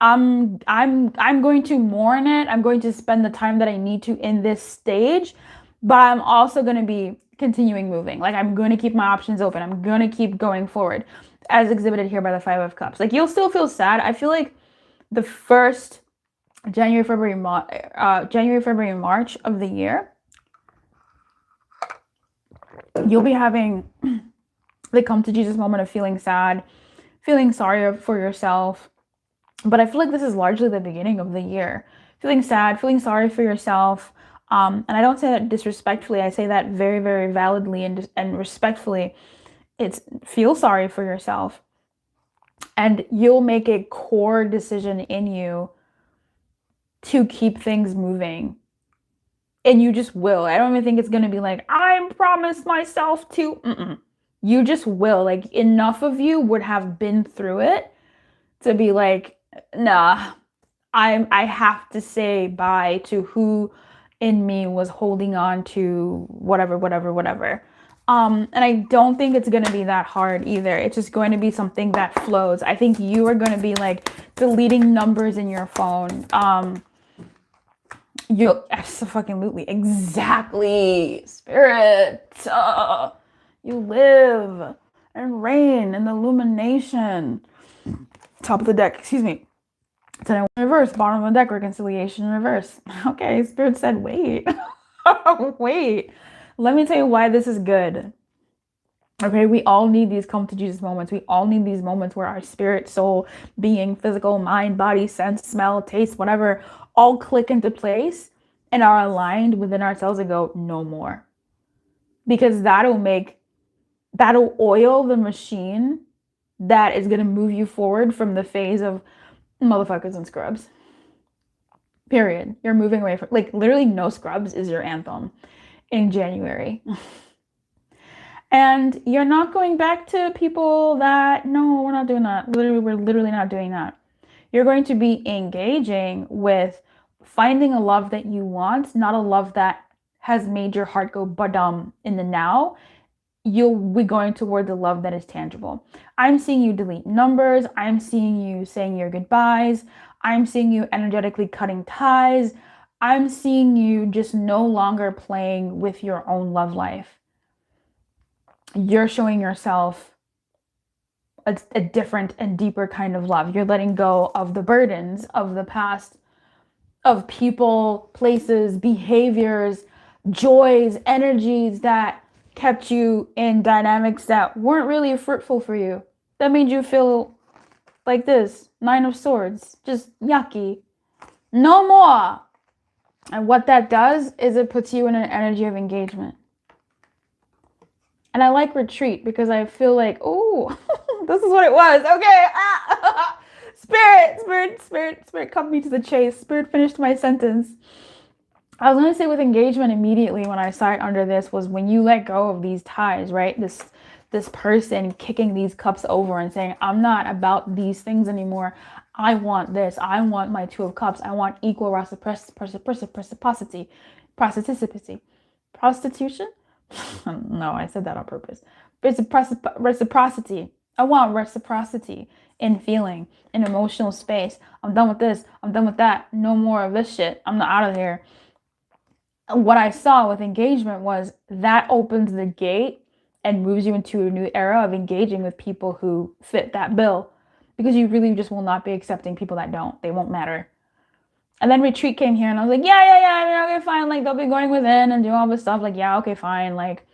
I'm going to mourn it. I'm going to spend the time that I need to in this stage, but I'm also going to be continuing moving. Like, I'm going to keep my options open. I'm going to keep going forward, as exhibited here by the Five of Cups. Like, you'll still feel sad. I feel like the first January, February, March of the year, you'll be having the come to Jesus moment of feeling sad, feeling sorry for yourself. But I feel like this is largely the beginning of the year. Feeling sad, feeling sorry for yourself. And I don't say that disrespectfully. I say that very, very validly and respectfully. It's feel sorry for yourself. And you'll make a core decision in you to keep things moving. And you just will. I don't even think it's going to be like, I promised myself to. You just will. Like, enough of you would have been through it to be like, nah, I have to say bye to who in me was holding on to whatever. And I don't think it's going to be that hard either. It's just going to be something that flows. I think you are going to be like deleting numbers in your phone. You'll absolutely, exactly, spirit. You live and reign in the illumination. Top of the deck, excuse me. 10 in reverse, bottom of the deck, reconciliation in reverse. Okay, Spirit said, wait. Wait. Let me tell you why this is good. Okay, we all need these come to Jesus moments. We all need these moments where our spirit, soul, being, physical, mind, body, sense, smell, taste, whatever, all click into place and are aligned within ourselves and go, no more. Because that'll oil the machine that is going to move you forward from the phase of motherfuckers and scrubs. Period. You're moving away from, like, literally no scrubs is your anthem in January. And you're not going back to people that, no, we're not doing that. We're literally not doing that. You're going to be engaging with finding a love that you want, not a love that has made your heart go badum in the now. You'll be going toward the love that is tangible. I'm seeing you delete numbers. I'm seeing you saying your goodbyes. I'm seeing you energetically cutting ties. I'm seeing you just no longer playing with your own love life. You're showing yourself a different and deeper kind of love. You're letting go of the burdens of the past, of people, places, behaviors, joys, energies that kept you in dynamics that weren't really fruitful for you. That made you feel like this, 9 of Swords, just yucky. No more. And what that does is it puts you in an energy of engagement. And I like retreat because I feel like, oh, this is what it was. Okay. Spirit, come me to the chase. Spirit finished my sentence. I was going to say with engagement immediately when I saw it under this was when you let go of these ties, right? This person kicking these cups over and saying, I'm not about these things anymore. I want this. I want my 2 of Cups. I want equal reciprocity. Prostitution? No, I said that on purpose. Reciprocity. I want reciprocity in feeling, in emotional space. I'm done with this. I'm done with that. No more of this shit. I'm not out of here. What I saw with engagement was that opens the gate and moves you into a new era of engaging with people who fit that bill. Because you really just will not be accepting people that don't. They won't matter. And then retreat came here and I was like, yeah, okay, fine. Like, they'll be going within and doing all this stuff. Like, yeah, okay, fine. Like,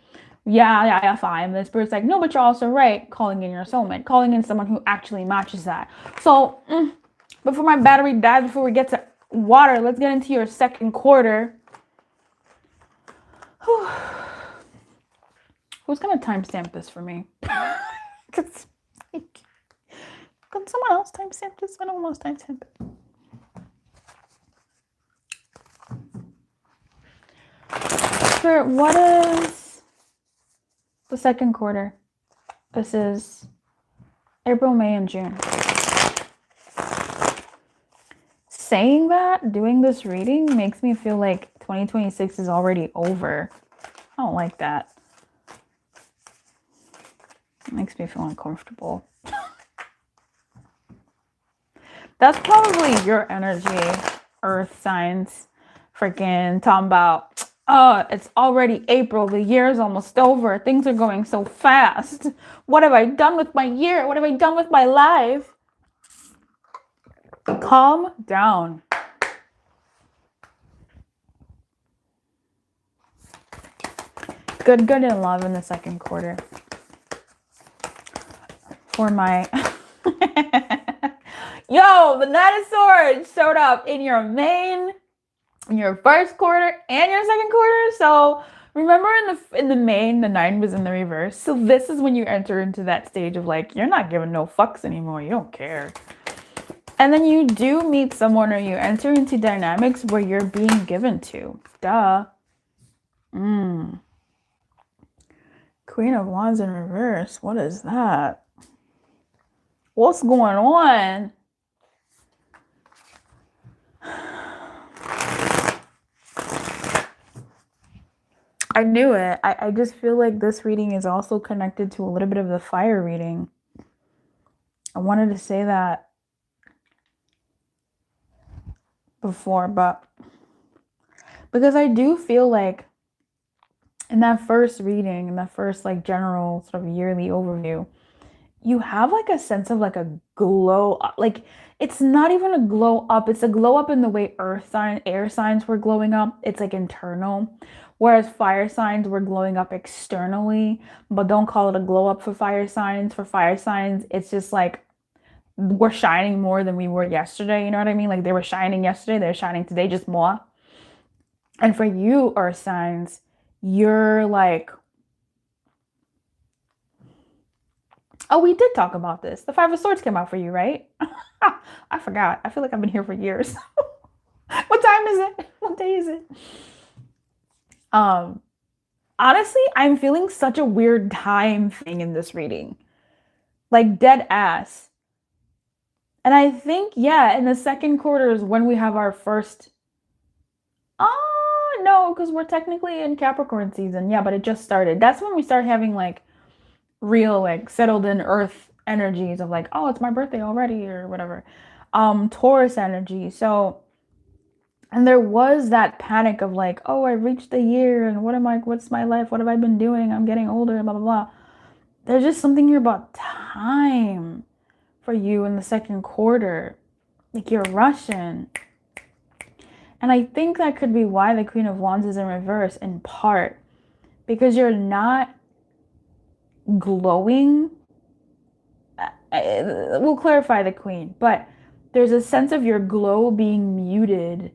yeah, fine. And the Spirit's like, no, but you're also right. Calling in your soulmate. Calling in someone who actually matches that. So, before my battery dies, before we get to water, let's get into your second quarter. Who's going to timestamp this for me? Can someone else timestamp this? I don't want to timestamp it. Spirit, what is the second quarter? This is April, May, and June. Saying that, doing this reading makes me feel like 2026 is already over. I don't like that. It makes me feel uncomfortable. That's probably your energy, earth signs. Freaking talking about, oh, it's already April. The year is almost over. Things are going so fast. What have I done with my year? What have I done with my life? Calm down. Good in love in the second quarter. For my... Yo, the 9 of Swords showed up in your main, in your first quarter and your second quarter. So remember in the main, the 9 was in the reverse. So this is when you enter into that stage of like, you're not giving no fucks anymore. You don't care. And then you do meet someone or you enter into dynamics where you're being given to. Duh. Queen of Wands in reverse. What is that? What's going on? I knew it. I just feel like this reading is also connected to a little bit of the fire reading. I wanted to say that before, but because I do feel like in that first reading, in that first like general sort of yearly overview, you have like a sense of like a glow up. Like it's not even a glow up, it's a glow up in the way air signs were glowing up. It's like internal. Whereas fire signs were glowing up externally, but don't call it a glow up for fire signs. For fire signs, it's just like we're shining more than we were yesterday. You know what I mean? Like they were shining yesterday, they're shining today, just more. And for you, earth signs, you're like, oh, we did talk about this. The Five of Swords came out for you, right? I forgot. I feel like I've been here for years. What time is it? What day is it? Honestly, I'm feeling such a weird time thing in this reading. Like dead ass. And I think, yeah, in the second quarter is when we have our first. Oh, no, because we're technically in Capricorn season. Yeah, but it just started. That's when we start having like real, like settled in earth energies of like, oh, it's my birthday already or whatever. Taurus energy. So, and there was that panic of like, oh, I reached the year and what's my life? What have I been doing? I'm getting older, blah, blah, blah. There's just something here about time for you in the second quarter. Like you're rushing. And I think that could be why the Queen of Wands is in reverse in part. Because you're not glowing. We'll clarify the Queen. But there's a sense of your glow being muted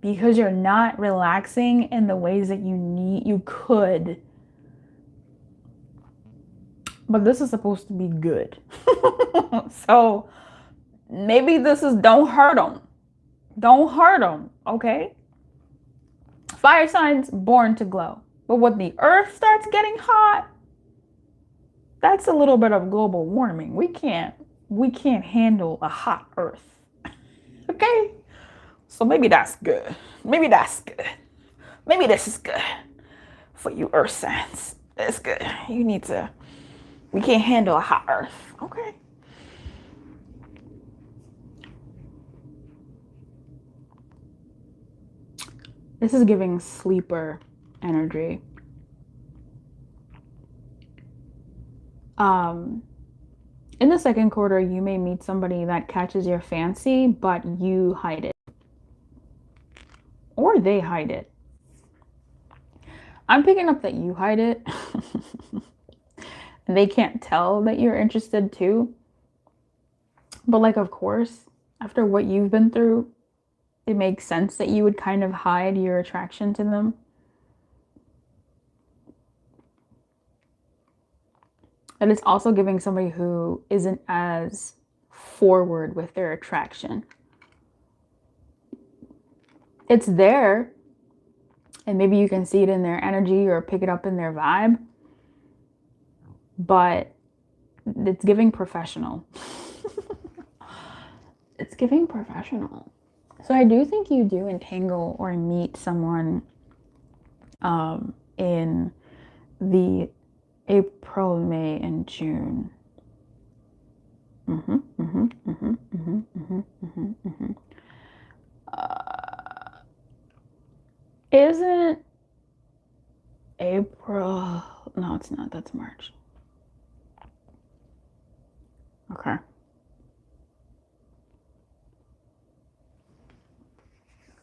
because you're not relaxing in the ways that you could. But this is supposed to be good. So maybe this is don't hurt them. Don't hurt them, okay? Fire signs born to glow. But when the earth starts getting hot, that's a little bit of global warming. We can't handle a hot earth. Okay? So maybe that's good. Maybe that's good. Maybe this is good for you earth signs. That's good. We can't handle a hot earth. Okay? This is giving sleeper energy. In the second quarter, you may meet somebody that catches your fancy, but you hide it. Or they hide it. I'm picking up that you hide it. And they can't tell that you're interested too. But like, of course, after what you've been through, it makes sense that you would kind of hide your attraction to them. And it's also giving somebody who isn't as forward with their attraction. It's there, and maybe you can see it in their energy or pick it up in their vibe, but it's giving professional. It's giving professional. So I do think you do entangle or meet someone in the April, May, and June. Isn't April? No, it's not. That's March. Okay.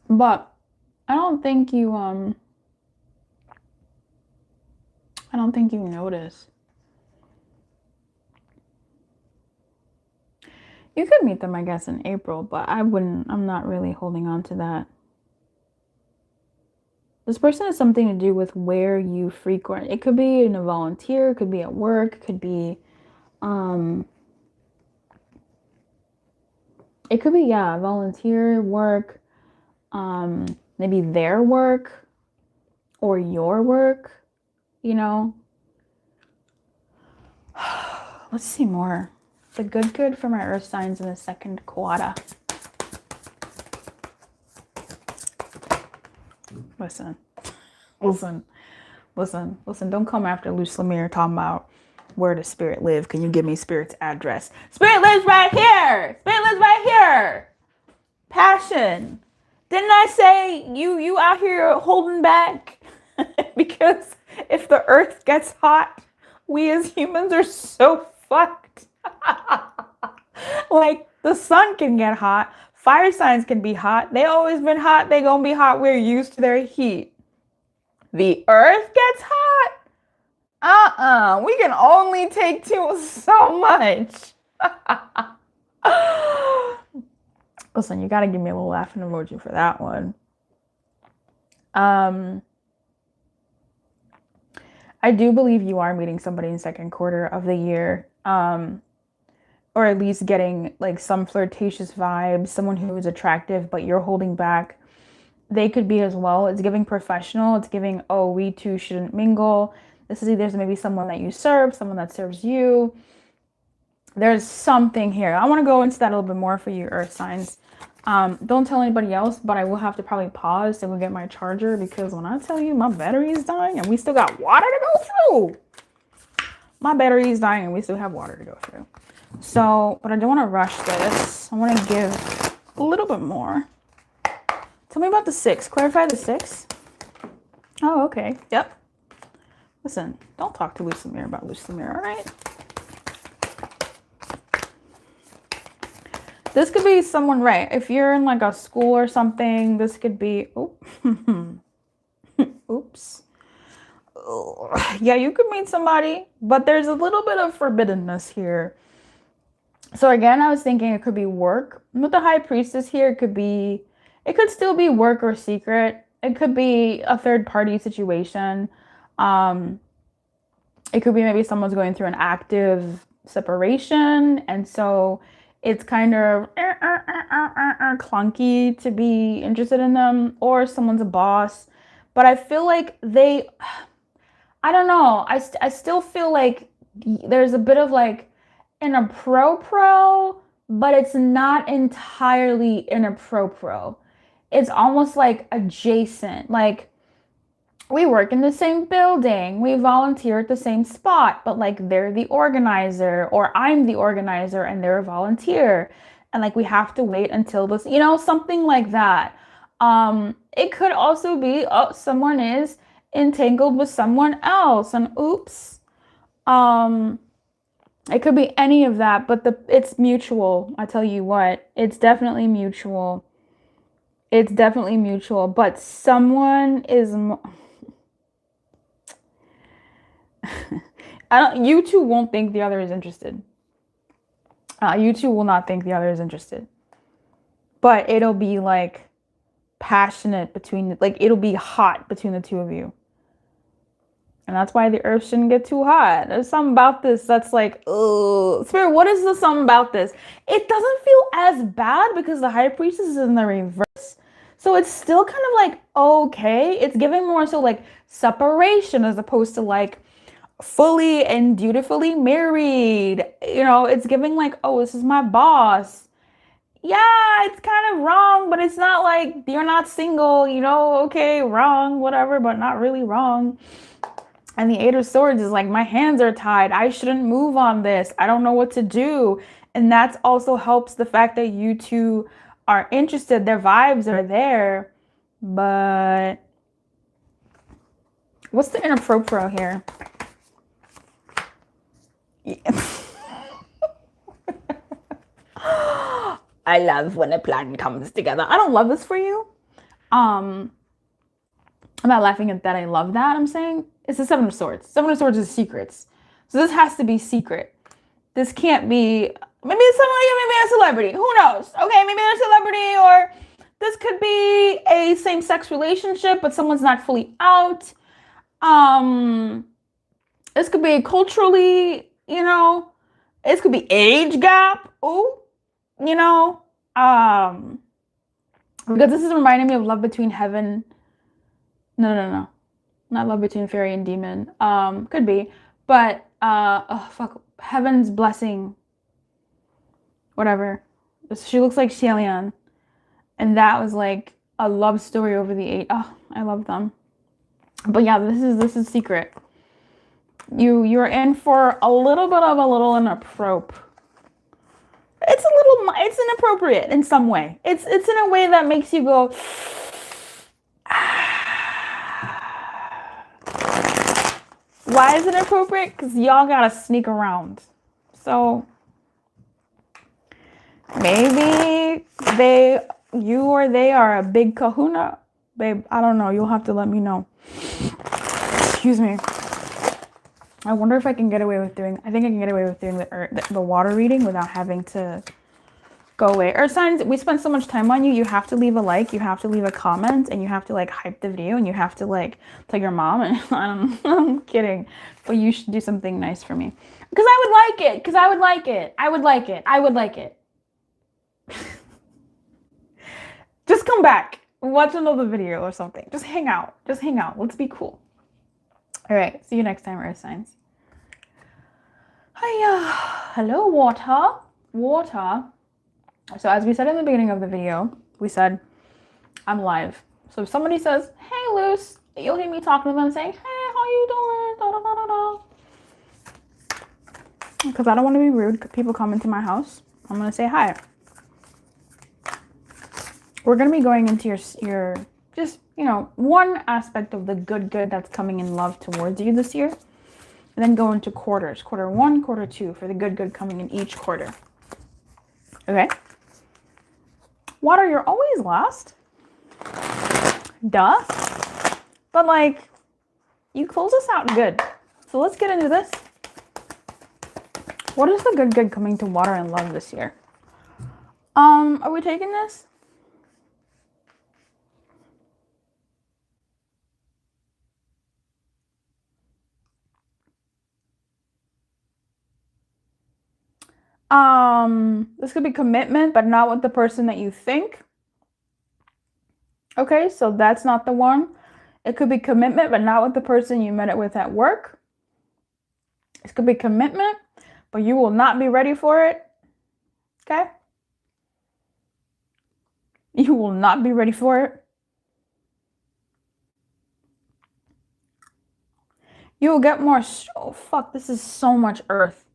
But I don't think you notice. You could meet them, I guess, in April, but I'm not really holding on to that. This person has something to do with where you frequent. It could be in a volunteer, it could be at work, it could be volunteer work, maybe their work or your work, you know. Let's see more. The good for my earth signs in the second quarter. Listen. Don't come after Lumiere talking about where does spirit live. Can you give me spirit's address? Spirit lives right here. Spirit lives right here. Passion. Didn't I say you out here holding back? Because If the earth gets hot, we as humans are so fucked. Like, the sun can get hot. Fire signs can be hot. They always been hot. They gonna be hot. We're used to their heat. The earth gets hot? We can only take so much. Listen, you gotta give me a little laughing emoji for that one. I do believe you are meeting somebody in second quarter of the year. Or at least getting like some flirtatious vibes, someone who is attractive, but you're holding back. They could be as well. It's giving professional. It's giving, oh, we two shouldn't mingle. This is either maybe someone that you serve, someone that serves you. There's something here. I want to go into that a little bit more for you, earth signs. Don't tell anybody else, but I will have to probably pause to go get my charger, because when I tell you my battery is dying and we still got water to go through. My battery is dying and we still have water to go through. So, but I don't want to rush this. I want to give a little bit more. Tell me about the 6. Clarify the 6. Oh, okay. Yep. Listen, don't talk to Lumiere about Lumiere, all right? This could be someone, right? If you're in like a school or something, this could be, oh, oops. Yeah, you could meet somebody, but there's a little bit of forbiddenness here. So again, I was thinking it could be work. With the high priestess here, it could still be work or secret. It could be a third party situation. It could be maybe someone's going through an active separation, and so it's kind of clunky to be interested in them, or someone's a boss. But I feel like I don't know. I still feel like there's a bit of like in a pro, but it's not entirely in a pro. It's almost like adjacent. Like, we work in the same building, we volunteer at the same spot, but like they're the organizer, or I'm the organizer and they're a volunteer. And like we have to wait until this, something like that. It could also be, someone is entangled with someone else and oops. It could be any of that, but it's mutual. I tell you what, it's definitely mutual. It's definitely mutual, but someone is you two won't think the other is interested. You two will not think the other is interested. But it'll be like passionate it'll be hot between the two of you. And that's why the earth shouldn't get too hot. There's something about this that's like, oh, Spirit, what is the something about this? It doesn't feel as bad because the high priestess is in the reverse. So it's still kind of like, okay. It's giving more so like separation as opposed to like fully and dutifully married. It's giving like, oh, this is my boss. Yeah, it's kind of wrong, but it's not like you're not single, okay, wrong, whatever, but not really wrong. And the 8 of Swords is like, my hands are tied. I shouldn't move on this. I don't know what to do. And that also helps the fact that you two are interested. Their vibes are there. But what's the inappropriate here? Yeah. I love when a plan comes together. I don't love this for you. I'm not laughing at that. I love that. I'm saying it's the 7 of Swords. 7 of Swords is secrets. So this has to be secret. This can't be, maybe it's somebody, maybe a celebrity. Who knows? Okay, maybe they're a celebrity, or this could be a same-sex relationship, but someone's not fully out. This could be culturally, this could be age gap. Oh, because this is reminding me of Love Between Heaven. No. Not Love Between Fairy and Demon. Could be. But, Heaven's Blessing. Whatever. She looks like Xialian. And that was like a love story over the 8. Oh, I love them. But yeah, this is secret. You're in for a little bit of a little inappropriate. It's inappropriate in some way. It's in a way that makes you go, Why is it appropriate? Because y'all gotta sneak around. So maybe you or they are a big kahuna. Babe, I don't know. You'll have to let me know. Excuse me. I wonder if I can get away with doing, I think I can get away with doing the water reading without having to go away. Earth signs, we spend so much time on you. You have to leave a like, you have to leave a comment, and you have to like hype the video, and you have to like tell your mom. And I'm kidding, but you should do something nice for me because I would like it. Because I would like it. I would like it. I would like it. Just come back, watch another video or something. Just hang out. Just hang out. Let's be cool. All right. See you next time, Earth signs. Hiya. Hello, water. Water. So as we said in the beginning of the video, we said, I'm live. So if somebody says, hey, Luce, you'll hear me talking to them saying, hey, how you doing? Da, da, da, da, da. Because I don't want to be rude. People come into my house. I'm going to say hi. We're going to be going into your just, you know, one aspect of the good that's coming in love towards you this year. And then go into quarters. Quarter 1, quarter 2 for the good coming in each quarter. Okay? Water, you're always last. Duh. But like, you close us out good. So let's get into this. What is the good coming to water and love this year? Are we taking this? This could be commitment, but not with the person that you think. Okay, so that's not the one. It could be commitment, but not with the person you met it with at work. This could be commitment, but you will not be ready for it. Okay? You will not be ready for it. You will get more. Oh, fuck, this is so much earth.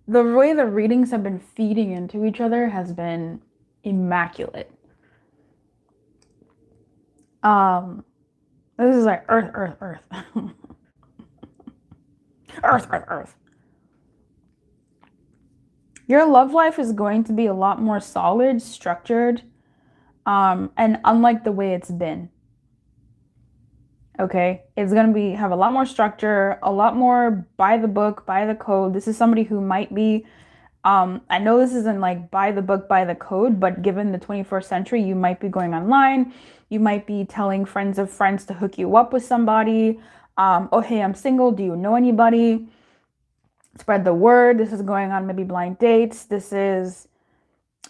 The way the readings have been feeding into each other has been immaculate. This is like earth. Earth. Your love life is going to be a lot more solid, structured, and unlike the way it's been. Okay, it's going to have a lot more structure, a lot more by the book, by the code. This is somebody who might be, I know this isn't like by the book, by the code, but given the 21st century, you might be going online. You might be telling friends of friends to hook you up with somebody. Oh, hey, I'm single. Do you know anybody? Spread the word. This is going on maybe blind dates. This is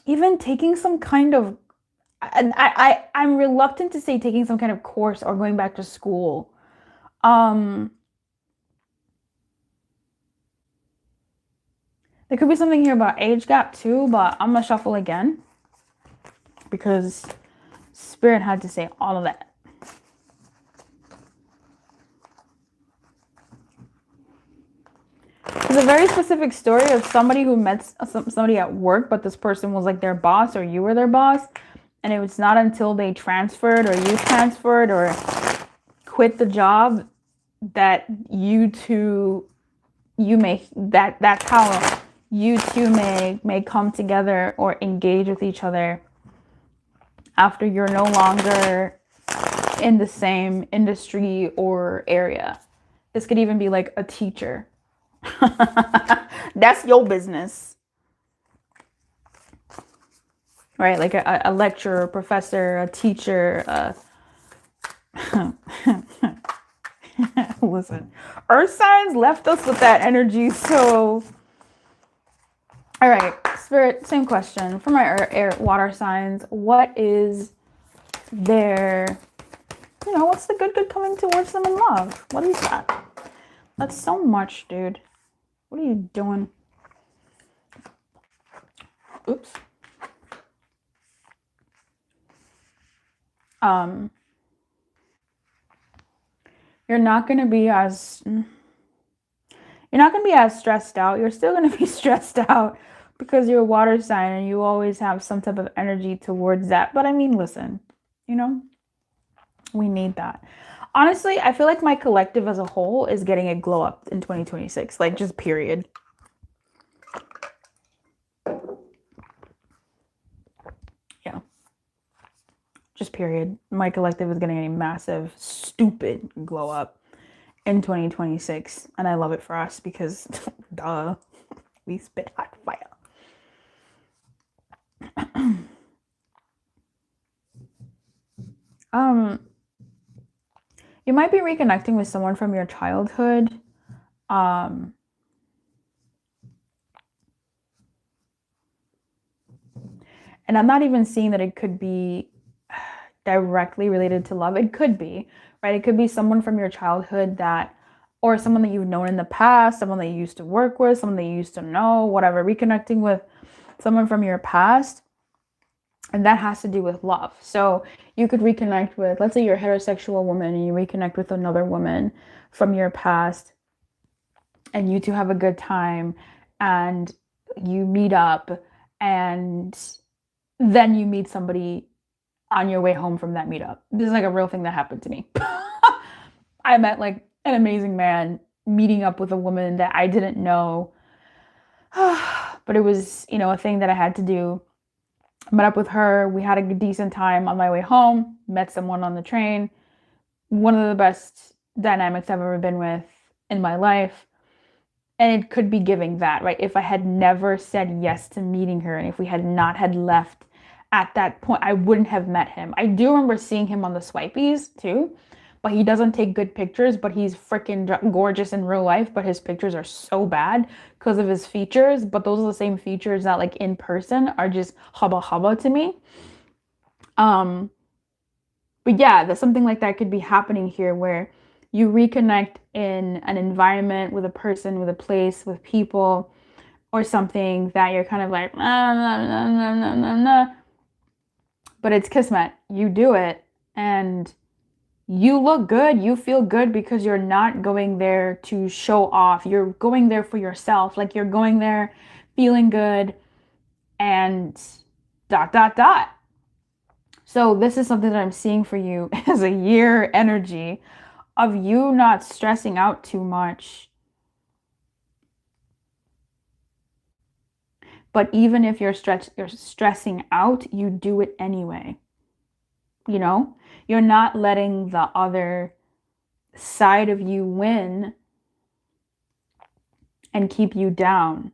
even taking some kind of, and I'm reluctant to say taking some kind of course or going back to school. There could be something here about age gap too, but I'm gonna shuffle again because Spirit had to say all of that. It's a very specific story of somebody who met somebody at work, but this person was like their boss or you were their boss. And it was not until they transferred or you transferred or quit the job that that's how you two may come together or engage with each other after you're no longer in the same industry or area. This could even be like a teacher. That's your business. Right, like a lecturer, a professor, a teacher. Listen, Earth signs left us with that energy, so... All right, Spirit, same question. For my air water signs, what is their... You know, what's the good coming towards them in love? What is that? That's so much, dude. What are you doing? Oops. You're not going to be as stressed out. You're still going to be stressed out because you're a water sign and you always have some type of energy towards that. But I mean, listen, you know, we need that. Honestly, I feel like my collective as a whole is getting a glow up in 2026, like just period. Yeah, just period. My collective is getting a massive, stupid glow up in 2026, and I love it for us because, duh, we spit hot fire. You might be reconnecting with someone from your childhood. Um, and I'm not even seeing that it could be directly related to love. It could be, right? It could be someone from your childhood that, or someone that you've known in the past, someone that you used to work with, someone that you used to know, whatever. Reconnecting with someone from your past, and that has to do with love. So you could reconnect with, let's say you're a heterosexual woman and you reconnect with another woman from your past, and you two have a good time, and you meet up, and then you meet somebody on your way home from that meetup. This is like a real thing that happened to me. I met like an amazing man meeting up with a woman that I didn't know, but it was, a thing that I had to do. Met up with her. We had a decent time on my way home. Met someone on the train. One of the best dynamics I've ever been with in my life. And it could be giving that, right? If I had never said yes to meeting her, and if we had not had left at that point, I wouldn't have met him. I do remember seeing him on the swipies too, but he doesn't take good pictures, but he's freaking gorgeous in real life, but his pictures are so bad because of his features. But those are the same features that like in person are just hubba hubba to me. But yeah, there's something like that could be happening here where you reconnect in an environment with a person, with a place, with people, or something that you're kind of like, nah, nah, nah, nah, nah, nah, nah. But it's kismet. You do it, and you look good. You feel good because you're not going there to show off. You're going there for yourself. Like you're going there feeling good and dot, dot, dot. So this is something that I'm seeing for you as a year energy of you not stressing out too much. But even if you're stressing out, you do it anyway. You're not letting the other side of you win and keep you down.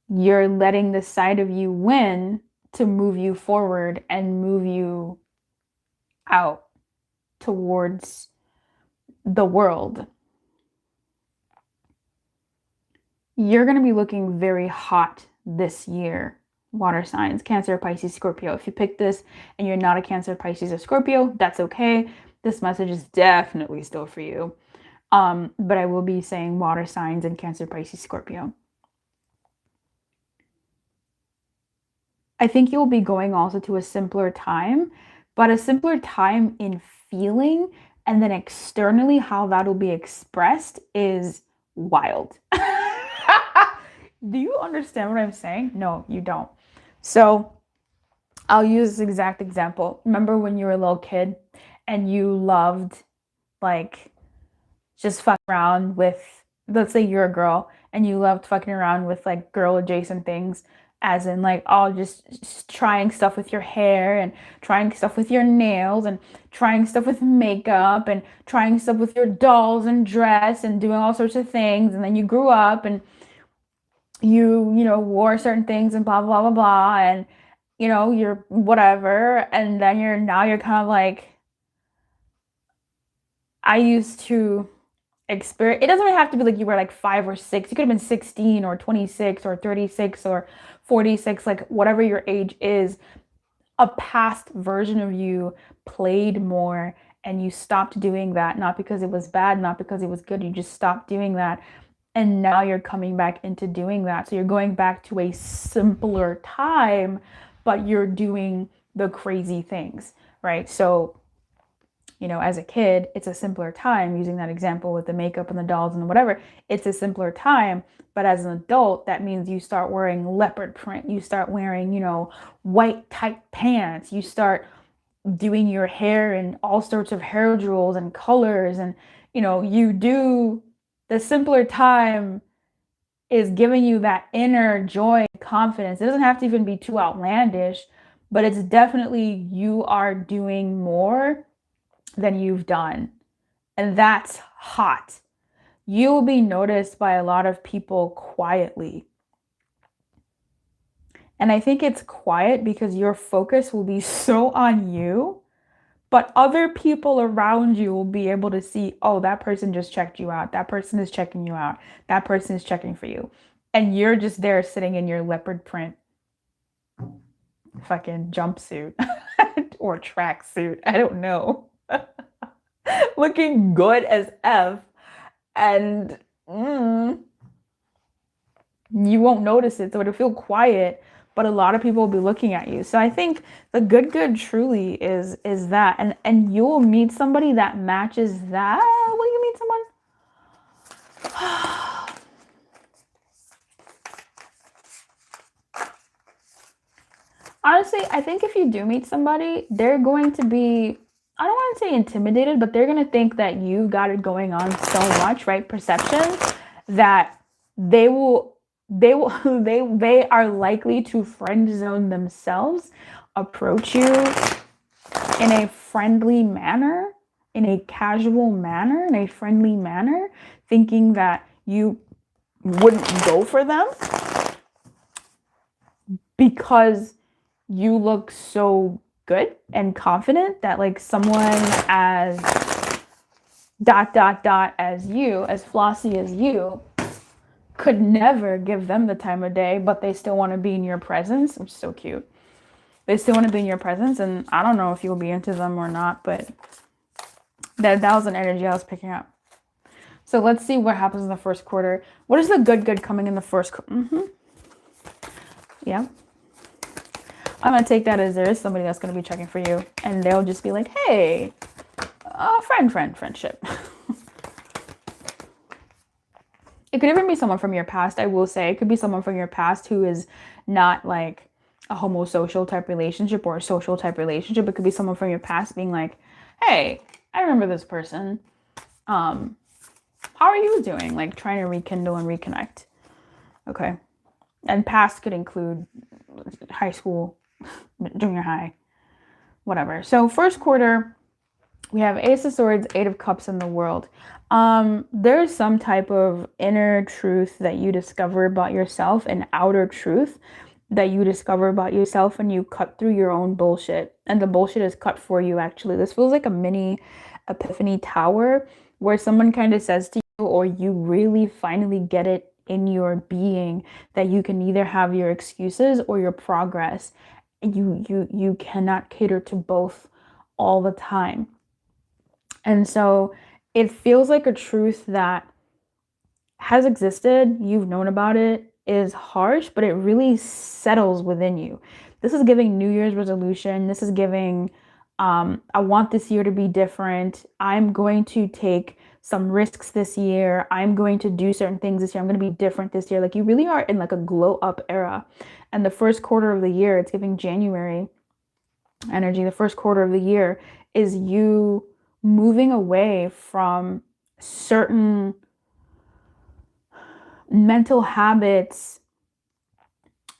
You're letting the side of you win to move you forward and move you out towards the world. You're going to be looking very hot this year, water signs, Cancer, Pisces, Scorpio. If you pick this and you're not a Cancer, Pisces, or Scorpio, that's okay. This message is definitely still for you. But I will be saying water signs and Cancer, Pisces, Scorpio. I think you'll be going also to a simpler time, but a simpler time in feeling, and then externally how that'll be expressed is wild. Do you understand what I'm saying? No, you don't. So I'll use this exact example. Remember when you were a little kid and you loved like just fuck around with, let's say you're a girl and you loved fucking around with like girl adjacent things, as in like, oh, just trying stuff with your hair and trying stuff with your nails and trying stuff with makeup and trying stuff with your dolls and dress and doing all sorts of things. And then you grew up and you wore certain things and blah, blah, blah, blah. And, you're whatever. And then you're kind of like, I used to experience, it doesn't really have to be like you were like 5 or 6. You could have been 16 or 26 or 36 or 46, like whatever your age is. A past version of you played more and you stopped doing that, not because it was bad, not because it was good. You just stopped doing that. And now you're coming back into doing that. So you're going back to a simpler time, but you're doing the crazy things, right? So as a kid, it's a simpler time, using that example with the makeup and the dolls and whatever. It's a simpler time. But as an adult, that means you start wearing leopard print. You start wearing, white tight pants. You start doing your hair in all sorts of hair jewels and colors, and you do the simpler time is giving you that inner joy and confidence. It doesn't have to even be too outlandish, but it's definitely you are doing more than you've done. And that's hot. You will be noticed by a lot of people quietly. And I think it's quiet because your focus will be so on you, but other people around you will be able to see, oh, that person just checked you out. That person is checking you out. That person is checking for you. And you're just there sitting in your leopard print fucking jumpsuit or tracksuit. I don't know. Looking good as F. And you won't notice it. So it'll feel quiet, but a lot of people will be looking at you. So I think the good truly is that. And you'll meet somebody that matches that. Will you meet someone? Honestly, I think if you do meet somebody, they're going to be, I don't want to say intimidated, but they're going to think that you got it going on so much, right? Perception, that they are likely to friend zone themselves, approach you in a friendly manner, in a casual manner, in a friendly manner, thinking that you wouldn't go for them because you look so good and confident that like someone as ... as you, as flossy as you, could never give them the time of day, but they still want to be in your presence, which is so cute. They still want to be in your presence, and I don't know if you'll be into them or not, but that was an energy I was picking up. So let's see what happens in the first quarter. What is the good coming in the first quarter? Yeah. I'm going to take that as there is somebody that's going to be checking for you, and they'll just be like, hey, friendship. It could even be someone from your past, I will say. It could be someone from your past who is not like a homosocial type relationship or a social type relationship. It could be someone from your past being like, hey, I remember this person. How are you doing? Like trying to rekindle and reconnect. Okay. And past could include high school, junior high, whatever. So first quarter, we have Ace of Swords, Eight of Cups in the World. There's some type of inner truth that you discover about yourself, an outer truth that you discover about yourself, and you cut through your own bullshit. And the bullshit is cut for you, actually. This feels like a mini epiphany tower where someone kind of says to you, or you really finally get it in your being, that you can either have your excuses or your progress. You cannot cater to both all the time. And so it feels like a truth that has existed, you've known about it, is harsh, but it really settles within you. This is giving New Year's resolution. This is giving, I want this year to be different. I'm going to take some risks this year. I'm going to do certain things this year. I'm going to be different this year. Like you really are in like a glow up era. And the first quarter of the year, it's giving January energy. The first quarter of the year is you moving away from certain mental habits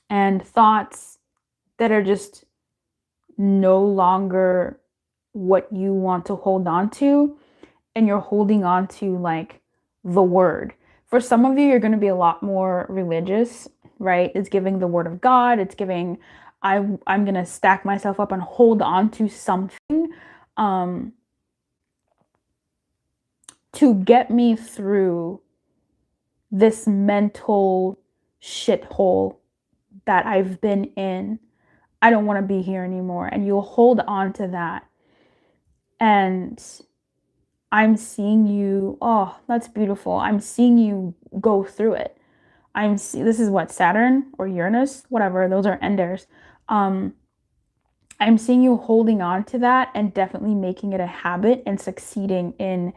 and thoughts that are just no longer what you want to hold on to, and you're holding on to like the word. For some of you, you're going to be a lot more religious, right? It's giving the word of God. It's giving, I'm going to stack myself up and hold on to something to get me through this mental shithole that I've been in. I don't want to be here anymore. And you'll hold on to that. And I'm seeing you, oh, that's beautiful. I'm seeing you go through it. This is what, Saturn or Uranus, whatever, those are enders. I'm seeing you holding on to that and definitely making it a habit and succeeding in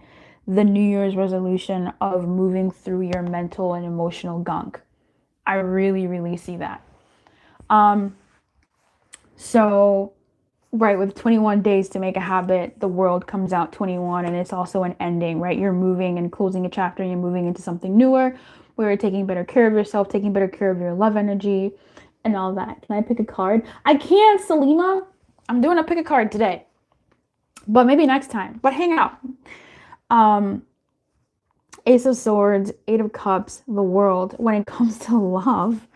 the New Year's resolution of moving through your mental and emotional gunk. I really, really see that. So right, with 21 days to make a habit, the world comes out 21, and it's also an ending, right? You're moving and closing a chapter, and you're moving into something newer, where you're taking better care of yourself, taking better care of your love energy, and all that. Can I pick a card? I can, Salima. I'm doing a pick a card today, but maybe next time. But hang out. Ace of Swords, Eight of Cups, the World. When it comes to love,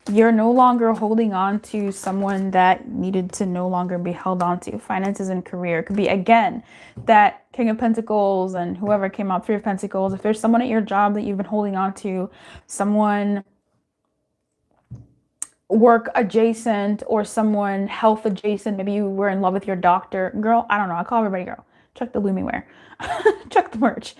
you're no longer holding on to someone that needed to no longer be held on to. Finances and career could be, again, that King of Pentacles and whoever came out, Three of Pentacles. If there's someone at your job that you've been holding on to, someone work adjacent or someone health adjacent, maybe you were in love with your doctor. Girl, I don't know. I call everybody girl. Check the Lumiere. Check the merch.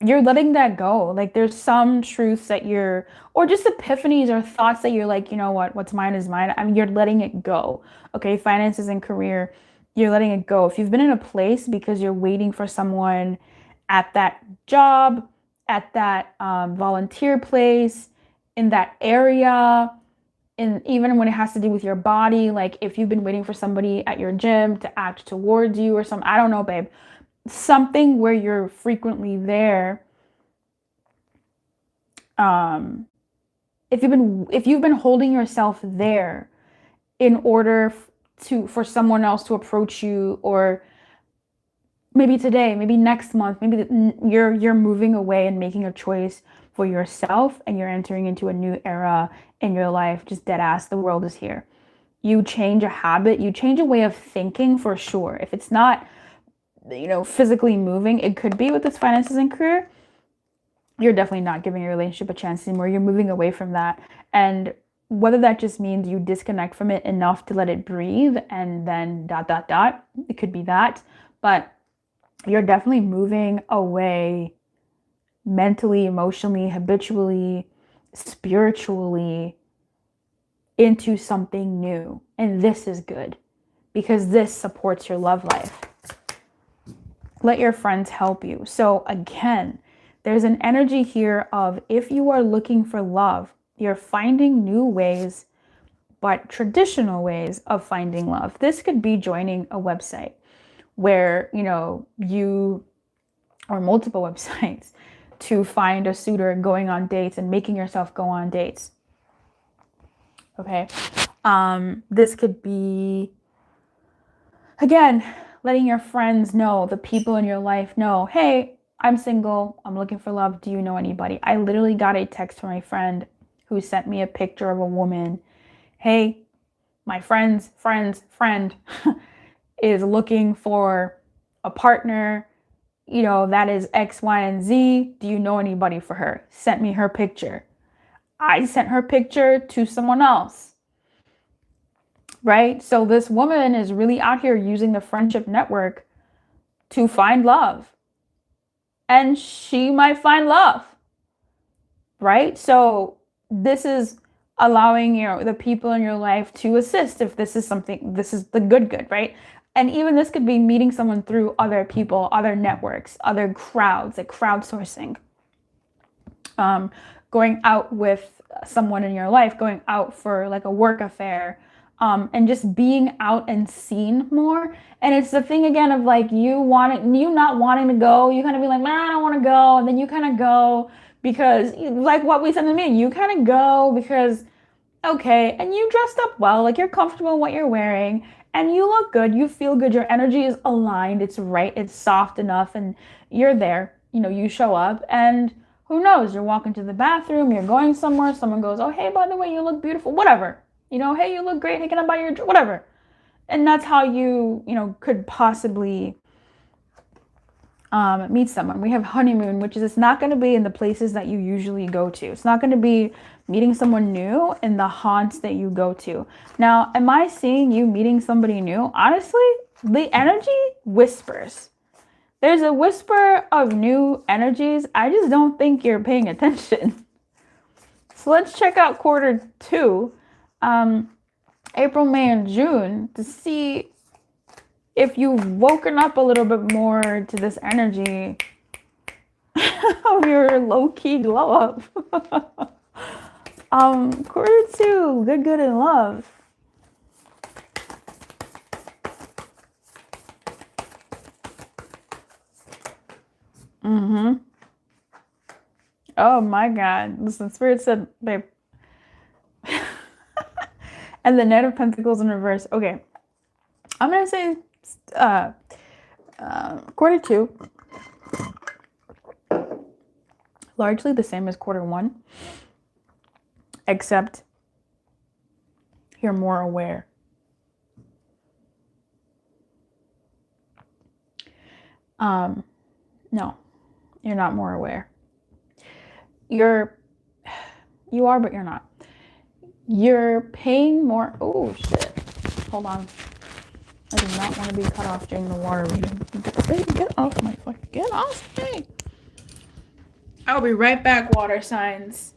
You're letting that go. Like there's some truths that you're, or just epiphanies or thoughts that you're like, you know what, what's mine is mine. I mean, you're letting it go. Okay. Finances and career, you're letting it go. If you've been in a place because you're waiting for someone at that job, at that volunteer place, in that area, and even when it has to do with your body, like if you've been waiting for somebody at your gym to act towards you or something, I don't know, babe. Something where you're frequently there. If you've been holding yourself there in order for someone else to approach you, or maybe today, maybe next month, maybe you're moving away and making a choice for yourself, and you're entering into a new era in your life. Just dead ass, the world is here. You change a habit, you change a way of thinking for sure. If it's not, physically moving, it could be with this finances and career. You're definitely not giving your relationship a chance anymore. You're moving away from that. And whether that just means you disconnect from it enough to let it breathe and then ... It could be that. But you're definitely moving away mentally, emotionally, habitually, spiritually into something new. And this is good because this supports your love life. Let your friends help you. So again, there's an energy here of if you are looking for love, you're finding new ways, but traditional ways of finding love. This could be joining a website where, you, or multiple websites, to find a suitor, going on dates and making yourself go on dates. Okay. This could be, again, letting your friends know, the people in your life know, hey, I'm single, I'm looking for love, do you know anybody? I literally got a text from my friend who sent me a picture of a woman. Hey, my friend's friend is looking for a partner, that is X, Y, and Z. Do you know anybody for her? Sent me her picture. I sent her picture to someone else. Right? So this woman is really out here using the friendship network to find love. And she might find love. Right? So this is allowing, the people in your life to assist if this is something, this is the good, right? And even this could be meeting someone through other people, other networks, other crowds, like crowdsourcing. Going out with someone in your life, going out for like a work affair, and just being out and seen more. And it's the thing again of like you not wanting to go, you kind of be like, man, I don't want to go. And then you kind of go because like what we said to me, you kind of go because, okay. And you dressed up well, like you're comfortable in what you're wearing and you look good, you feel good. Your energy is aligned. It's right. It's soft enough and you're there, you show up and who knows, you're walking to the bathroom, you're going somewhere. Someone goes, oh, hey, by the way, you look beautiful, whatever. Hey, you look great. Hey, can I buy your drink? Whatever. And that's how you, could possibly meet someone. We have honeymoon, which is it's not going to be in the places that you usually go to. It's not going to be meeting someone new in the haunts that you go to. Now, am I seeing you meeting somebody new? Honestly, the energy whispers. There's a whisper of new energies. I just don't think you're paying attention. So let's check out quarter 2. April, May, and June to see if you've woken up a little bit more to this energy of your low-key glow up. Quarter two, good, good, and love. Oh my God. Listen, Spirit said, babe. And the Knight of Pentacles in reverse. Okay. I'm going to say quarter two. Largely the same as quarter one. Except you're more aware. No, you're not more aware. You are, but you're not. You're paying more. Oh, shit. Hold on. I do not want to be cut off during the water reading. Get off my fucking. Get off me. I'll be right back, water signs.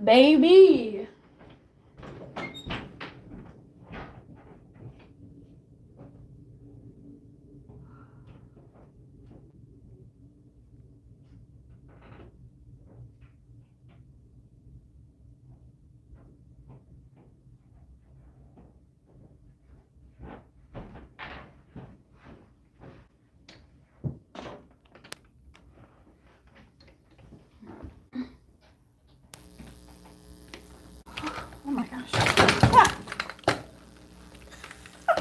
Baby. Oh my gosh.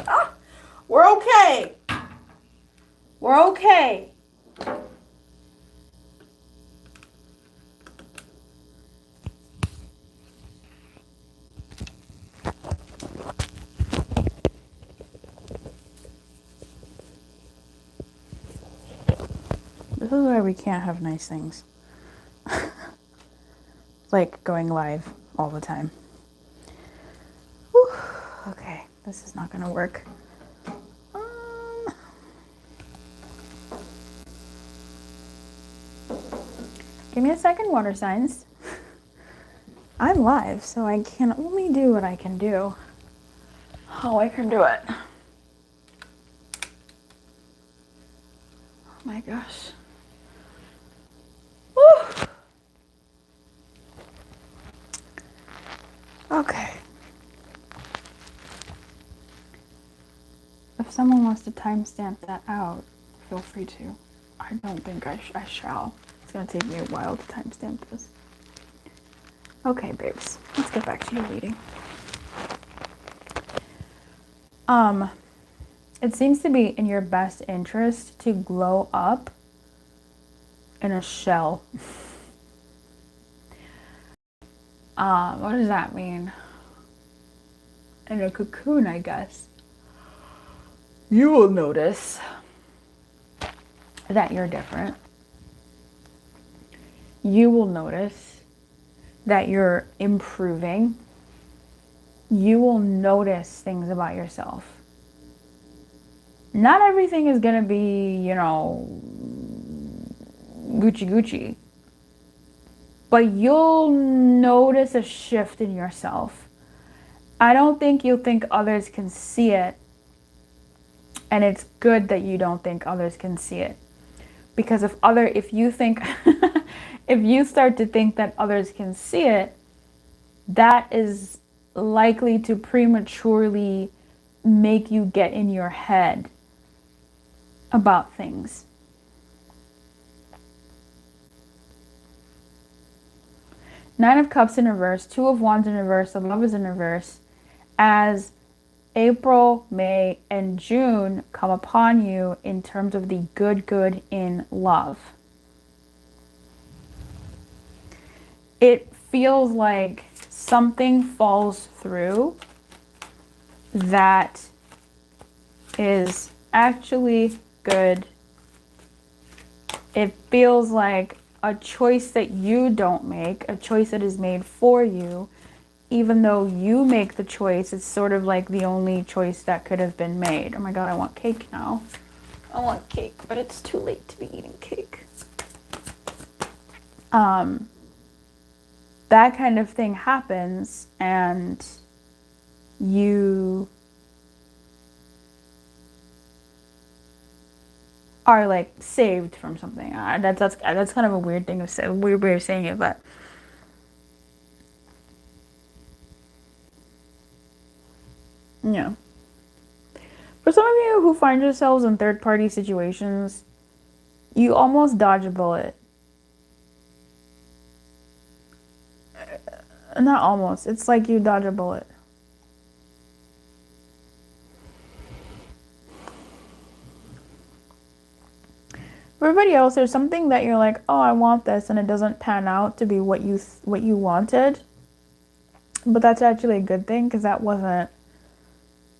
Ah. We're okay. We're okay. This is why we can't have nice things. Like going live all the time. Whew. Okay, this is not gonna work. Give me a second, water signs. I'm live, so I can only do what I can do. Oh, I can do it. Oh my gosh. Woo. Okay. If someone wants to timestamp that out, feel free to. I don't think I shall. It's gonna take me a while to timestamp this. Okay, babes. Let's get back to your reading. It seems to be in your best interest to glow up in a shell. What does that mean? In a cocoon, I guess. You will notice that you're different. You will notice that you're improving. You will notice things about yourself. Not everything is gonna be, you know, Gucci Gucci. But you'll notice a shift in yourself. I don't think you'll think others can see it. And it's good that you don't think others can see it. Because if you think, if you start to think that others can see it, that is likely to prematurely make you get in your head about things. Nine of Cups in reverse, Two of Wands in reverse, the Lovers in reverse, as April, May, and June come upon you in terms of the good in love. It feels like something falls through that is actually good. It feels like a choice that you don't make, a choice that is made for you. Even though you make the choice, it's sort of like the only choice that could have been made. Oh my God, I want cake now. I want cake, but it's too late to be eating cake. That kind of thing happens and you are like saved from something. That's kind of a weird thing to say, a weird way of saying it, but Yeah. For some of you who find yourselves in third-party situations, you almost dodge a bullet. Not almost. It's like you dodge a bullet. For everybody else, there's something that you're like, oh, I want this, and it doesn't pan out to be what you wanted. But that's actually a good thing, because that wasn't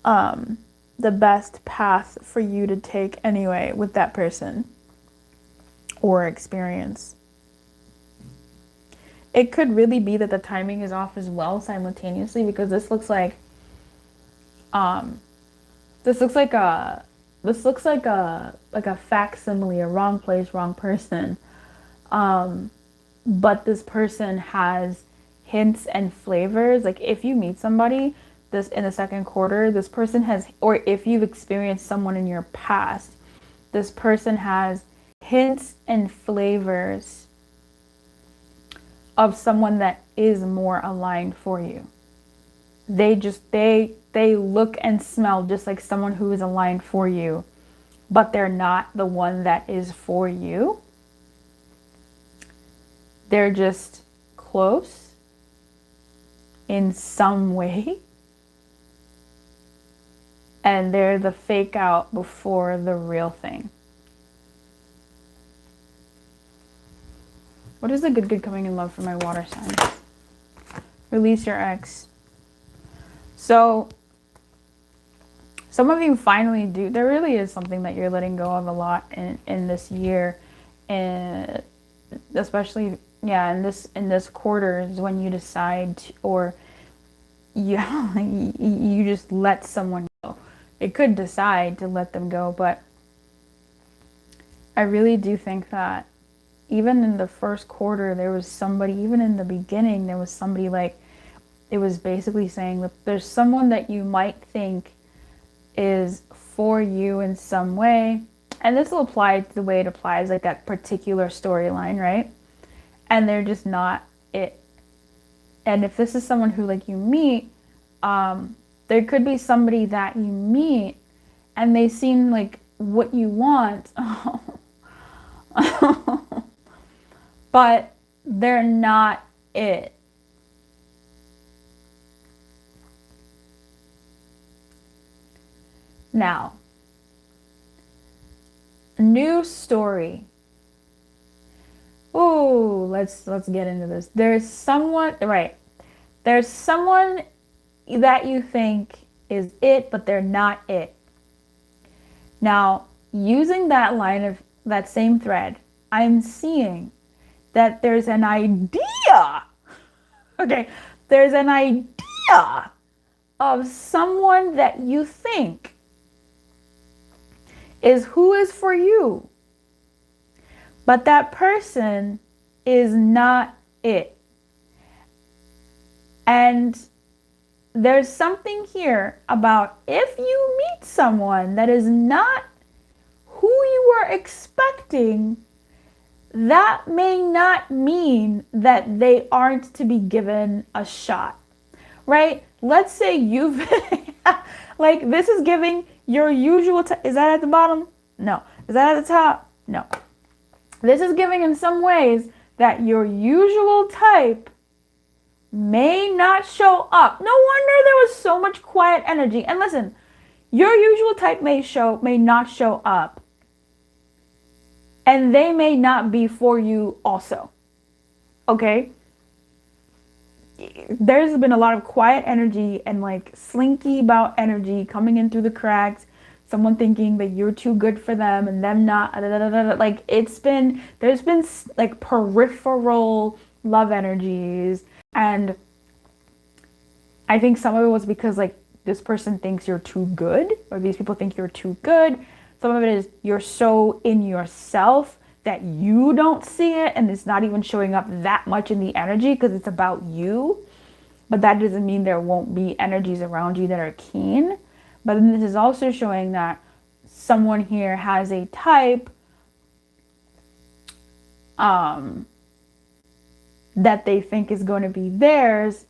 the best path for you to take anyway with that person or experience. It could really be that the timing is off as well simultaneously, because this looks like a facsimile, a wrong place, wrong person. But this person has hints and flavors. Like if you meet somebody this in the second quarter, this person has, or if you've experienced someone in your past, this person has hints and flavors of someone that is more aligned for you. They look and smell just like someone who is aligned for you, but they're not the one that is for you. They're just close in some way. And they're the fake out before the real thing. What is the good coming in love for my water signs? Release your ex. So some of you finally do. There really is something that you're letting go of a lot in this year, and especially in this quarter is when you decide to, or you just let someone go. It could decide to let them go, but I really do think that even in the first quarter, there was somebody, even in the beginning, there was somebody like, it was basically saying that there's someone that you might think is for you in some way. And this will apply to the way it applies, like that particular storyline, right? And they're just not it. And if this is someone who like you meet, there could be somebody that you meet and they seem like what you want. But they're not it. Now, new story. Oh, let's get into this. There's someone, right? There's someone that you think is it, but they're not it. Now, using that line of that same thread, I'm seeing that there's an idea. Okay, there's an idea of someone that you think is who is for you. But that person is not it. And there's something here about if you meet someone that is not who you are expecting, that may not mean that they aren't to be given a shot, right? Let's say you've, like this is giving your usual, is that at the bottom? No. Is that at the top? No. This is giving in some ways that your usual type may not show up. No wonder there was so much quiet energy. And listen, your usual type may not show up. And they may not be for you also. Okay? There's been a lot of quiet energy and like slinky about energy coming in through the cracks. Someone thinking that you're too good for them and them not. Like there's been like peripheral love energies. And I think some of it was because like this person thinks you're too good, or these people think you're too good. Some of it is you're so in yourself that you don't see it, and it's not even showing up that much in the energy because it's about you. But that doesn't mean there won't be energies around you that are keen. But then this is also showing that someone here has a type that they think is going to be theirs.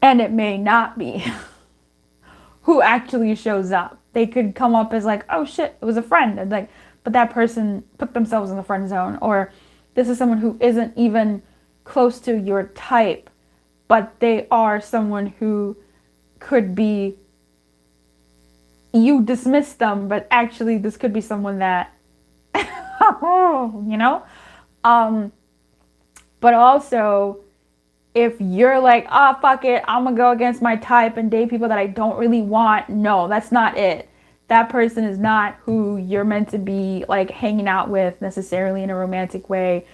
And it may not be who actually shows up. They could come up as like, oh shit, it was a friend. And like, but that person put themselves in the friend zone. Or this is someone who isn't even close to your type, but they are someone who could be, you dismiss them, but actually this could be someone that, you know? But also, if you're like, oh, fuck it, I'm gonna go against my type and date people that I don't really want, no, that's not it. That person is not who you're meant to be like hanging out with necessarily in a romantic way.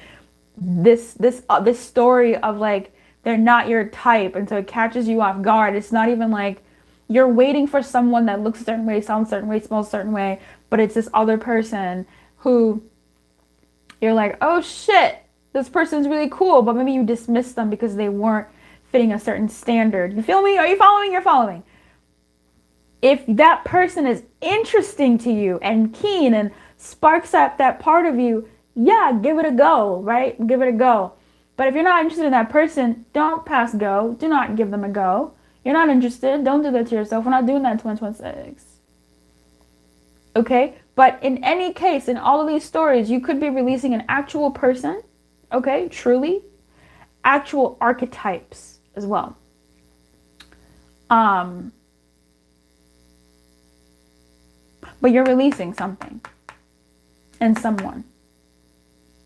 This story of like they're not your type, and so it catches you off guard. It's not even like you're waiting for someone that looks a certain way, sounds a certain way, smells a certain way, but it's this other person who you're like, oh shit, this person's really cool, but maybe you dismiss them because they weren't fitting a certain standard. You feel me? Are you following? You're following. If that person is interesting to you and keen and sparks up that part of you, yeah, give it a go, right? Give it a go. But if you're not interested in that person, don't pass go. Do not give them a go. You're not interested. Don't do that to yourself. We're not doing that in 2026. Okay? But in any case, in all of these stories, you could be releasing an actual person, okay, truly, actual archetypes as well. But you're releasing something and someone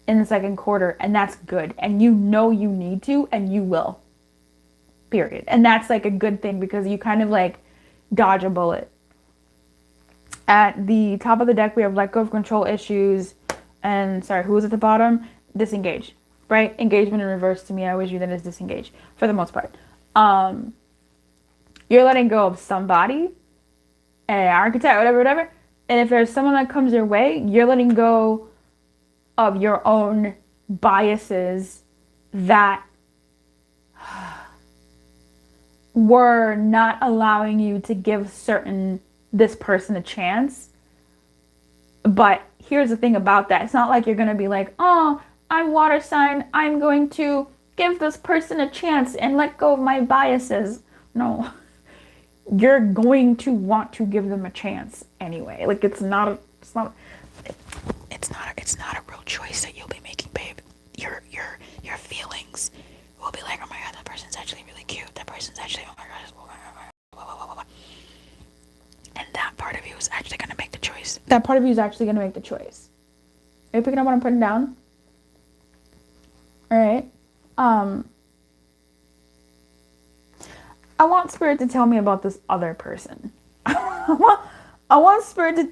in the second quarter, and that's good. And you know you need to, and you will. Period. And that's like a good thing because you kind of like dodge a bullet. At the top of the deck, we have let go of control issues. And sorry, who was at the bottom? Disengage, right? Engagement in reverse to me, I always read that as disengage for the most part. You're letting go of somebody, an archetype, whatever. And if there's someone that comes your way, you're letting go of your own biases that were not allowing you to give this person a chance. But here's the thing about that. It's not like you're going to be like, oh, I'm water sign, I'm going to give this person a chance and let go of my biases. No. You're going to want to give them a chance anyway. Like it's not a real choice that you'll be making, babe. Your feelings will be like, oh my god, that person's actually really cute. That person's actually, oh my god, and that part of you is actually going to make the choice. That part of you is actually going to make the choice. Are you picking up what I'm putting down? All right. I want Spirit to tell me about this other person. I want Spirit to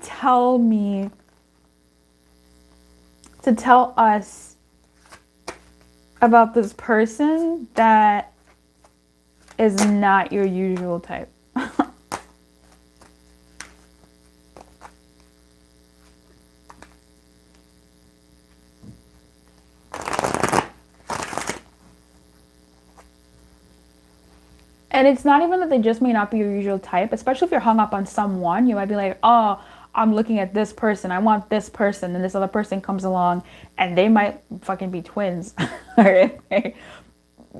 tell us about this person that is not your usual type. And it's not even that they just may not be your usual type, especially if you're hung up on someone. You might be like, oh, I'm looking at this person. I want this person. And this other person comes along and they might fucking be twins. They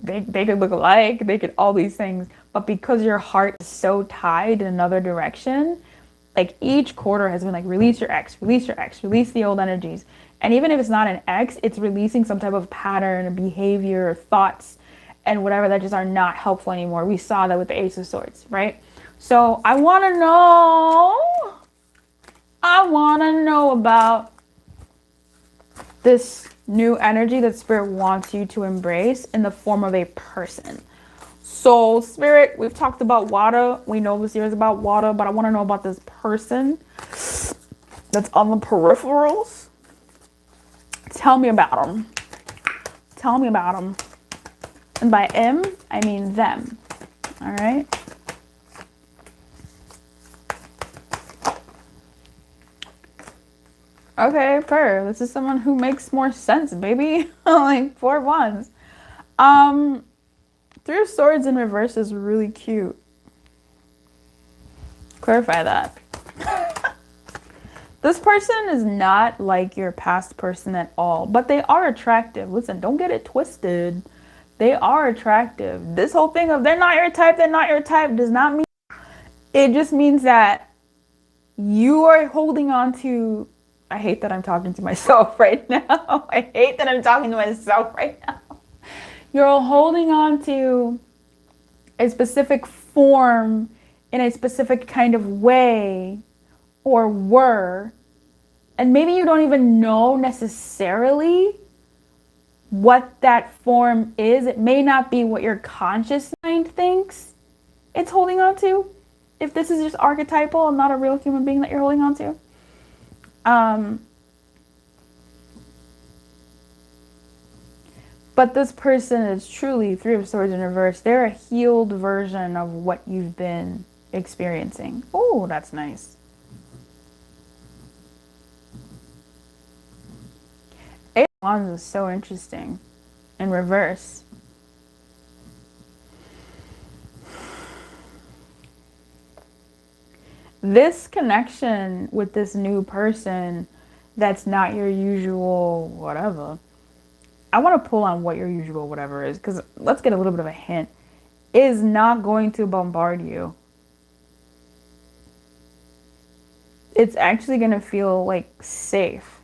could look alike. They could all these things. But because your heart is so tied in another direction, like each quarter has been like, release your ex, release your ex, release the old energies. And even if it's not an ex, it's releasing some type of pattern or behavior or thoughts and whatever that just are not helpful anymore. We saw that with the Ace of Swords, right? So I want to know about this new energy that Spirit wants you to embrace in the form of a person. So Spirit, we've talked about water. We know this year is about water, but I want to know about this person that's on the peripherals. Tell me about them. Tell me about them. And by M, I mean them. All right. Okay, this is someone who makes more sense, baby. Like 4 wands. 3 of Swords in reverse is really cute. Clarify that. This person is not like your past person at all, but they are attractive. Listen, don't get it twisted. They are attractive. This whole thing of they're not your type does not mean, it just means that you are holding on to, I hate that I'm talking to myself right now. I hate that I'm talking to myself right now. You're holding on to a specific form in a specific kind of way or were, and maybe you don't even know necessarily what that form is. It may not be what your conscious mind thinks it's holding on to. If this is just archetypal and not a real human being that you're holding on to. But this person is truly Three of Swords in reverse. They're a healed version of what you've been experiencing. Oh, that's nice. Eight of Wands is so interesting in reverse. This connection with this new person that's not your usual whatever. I want to pull on what your usual whatever is, because let's get a little bit of a hint. Is not going to bombard you. It's actually going to feel like safe.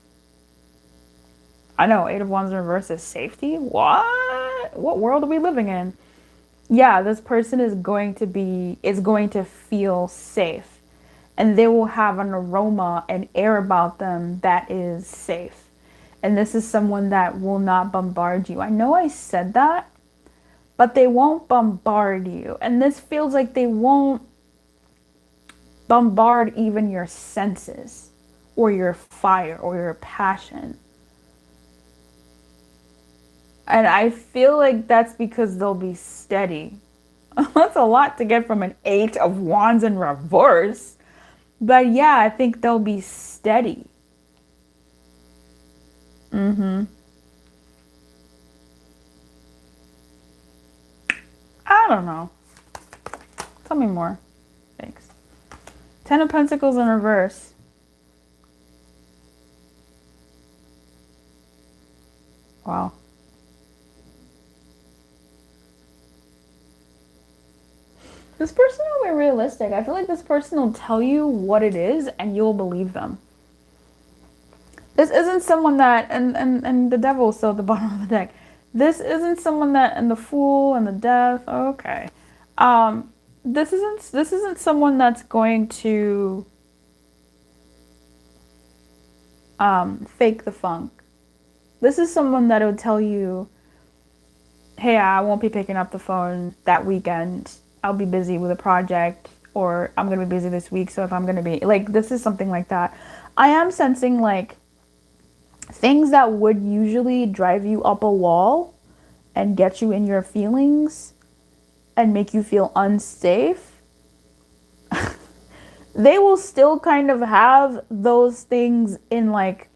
I know, Eight of Wands in reverse is safety? What? What world are we living in? Yeah, this person is going to feel safe. And they will have an aroma and air about them that is safe. And this is someone that will not bombard you. I know I said that, but they won't bombard you. And this feels like they won't bombard even your senses or your fire or your passion. And I feel like that's because they'll be steady. That's a lot to get from an Eight of Wands in reverse. But yeah, I think they'll be steady. I don't know. Tell me more. Thanks. Ten of Pentacles in reverse. Wow. This person will be realistic. I feel like this person will tell you what it is and you'll believe them. This isn't someone that, and the devil's still at the bottom of the deck. This isn't someone that, and the Fool and the Death, okay. This isn't someone that's going to fake the funk. This is someone that will tell you, hey, I won't be picking up the phone that weekend. I'll be busy with a project, or I'm going to be busy this week. So if I'm going to be, like, this is something like that. I am sensing, like, things that would usually drive you up a wall and get you in your feelings and make you feel unsafe. They will still kind of have those things in, like,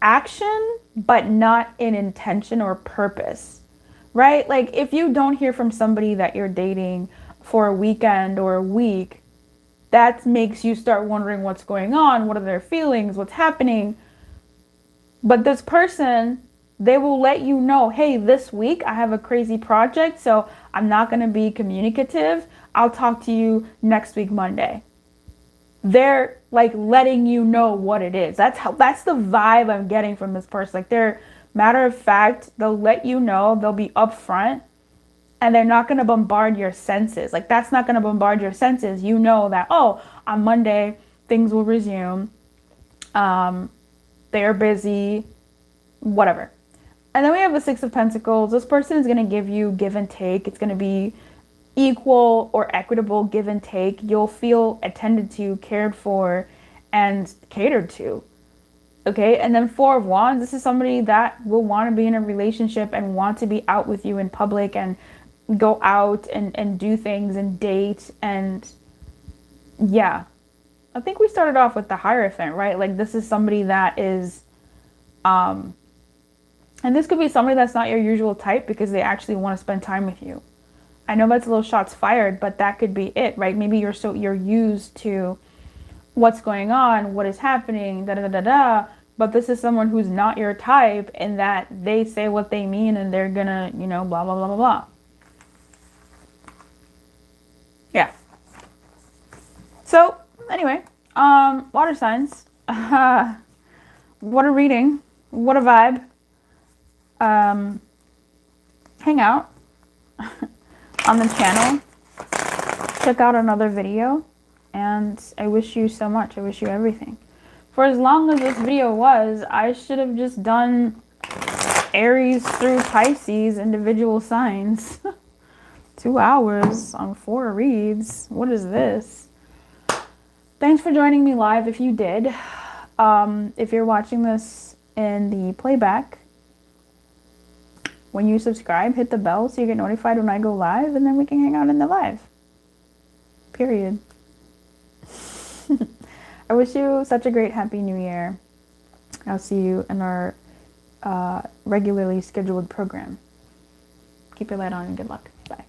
action, but not in intention or purpose. Right? Like, if you don't hear from somebody that you're dating for a weekend or a week, that makes you start wondering what's going on, what are their feelings, what's happening. But this person, they will let you know, hey, this week I have a crazy project, so I'm not going to be communicative. I'll talk to you next week, Monday. They're like letting you know what it is. That's the vibe I'm getting from this person. Like, they're, matter of fact, they'll let you know, they'll be upfront, and they're not going to bombard your senses. Like, that's not going to bombard your senses. You know that, oh, on Monday, things will resume. They're busy, whatever. And then we have the Six of Pentacles. This person is going to give you give and take. It's going to be equal or equitable give and take. You'll feel attended to, cared for, and catered to. Okay, and then Four of Wands, this is somebody that will want to be in a relationship and want to be out with you in public and go out and do things and date. And yeah, I think we started off with the Hierophant, right? Like, this is somebody that is, and this could be somebody that's not your usual type because they actually want to spend time with you. I know that's a little shots fired, but that could be it, right? Maybe you're used to what's going on, what is happening, da da da da, but this is someone who's not your type, and that they say what they mean and they're gonna, you know, blah, blah, blah, blah, blah. Yeah. So, anyway, water signs. What a reading. What a vibe. Hang out on the channel. Check out another video. And I wish you so much. I wish you everything. For as long as this video was, I should have just done Aries through Pisces individual signs. 2 hours on 4 reads. What is this? Thanks for joining me live if you did. If you're watching this in the playback, when you subscribe, hit the bell so you get notified when I go live, and then we can hang out in the live. Period. I wish you such a great happy new year. I'll see you in our regularly scheduled program. Keep your light on and good luck. Bye.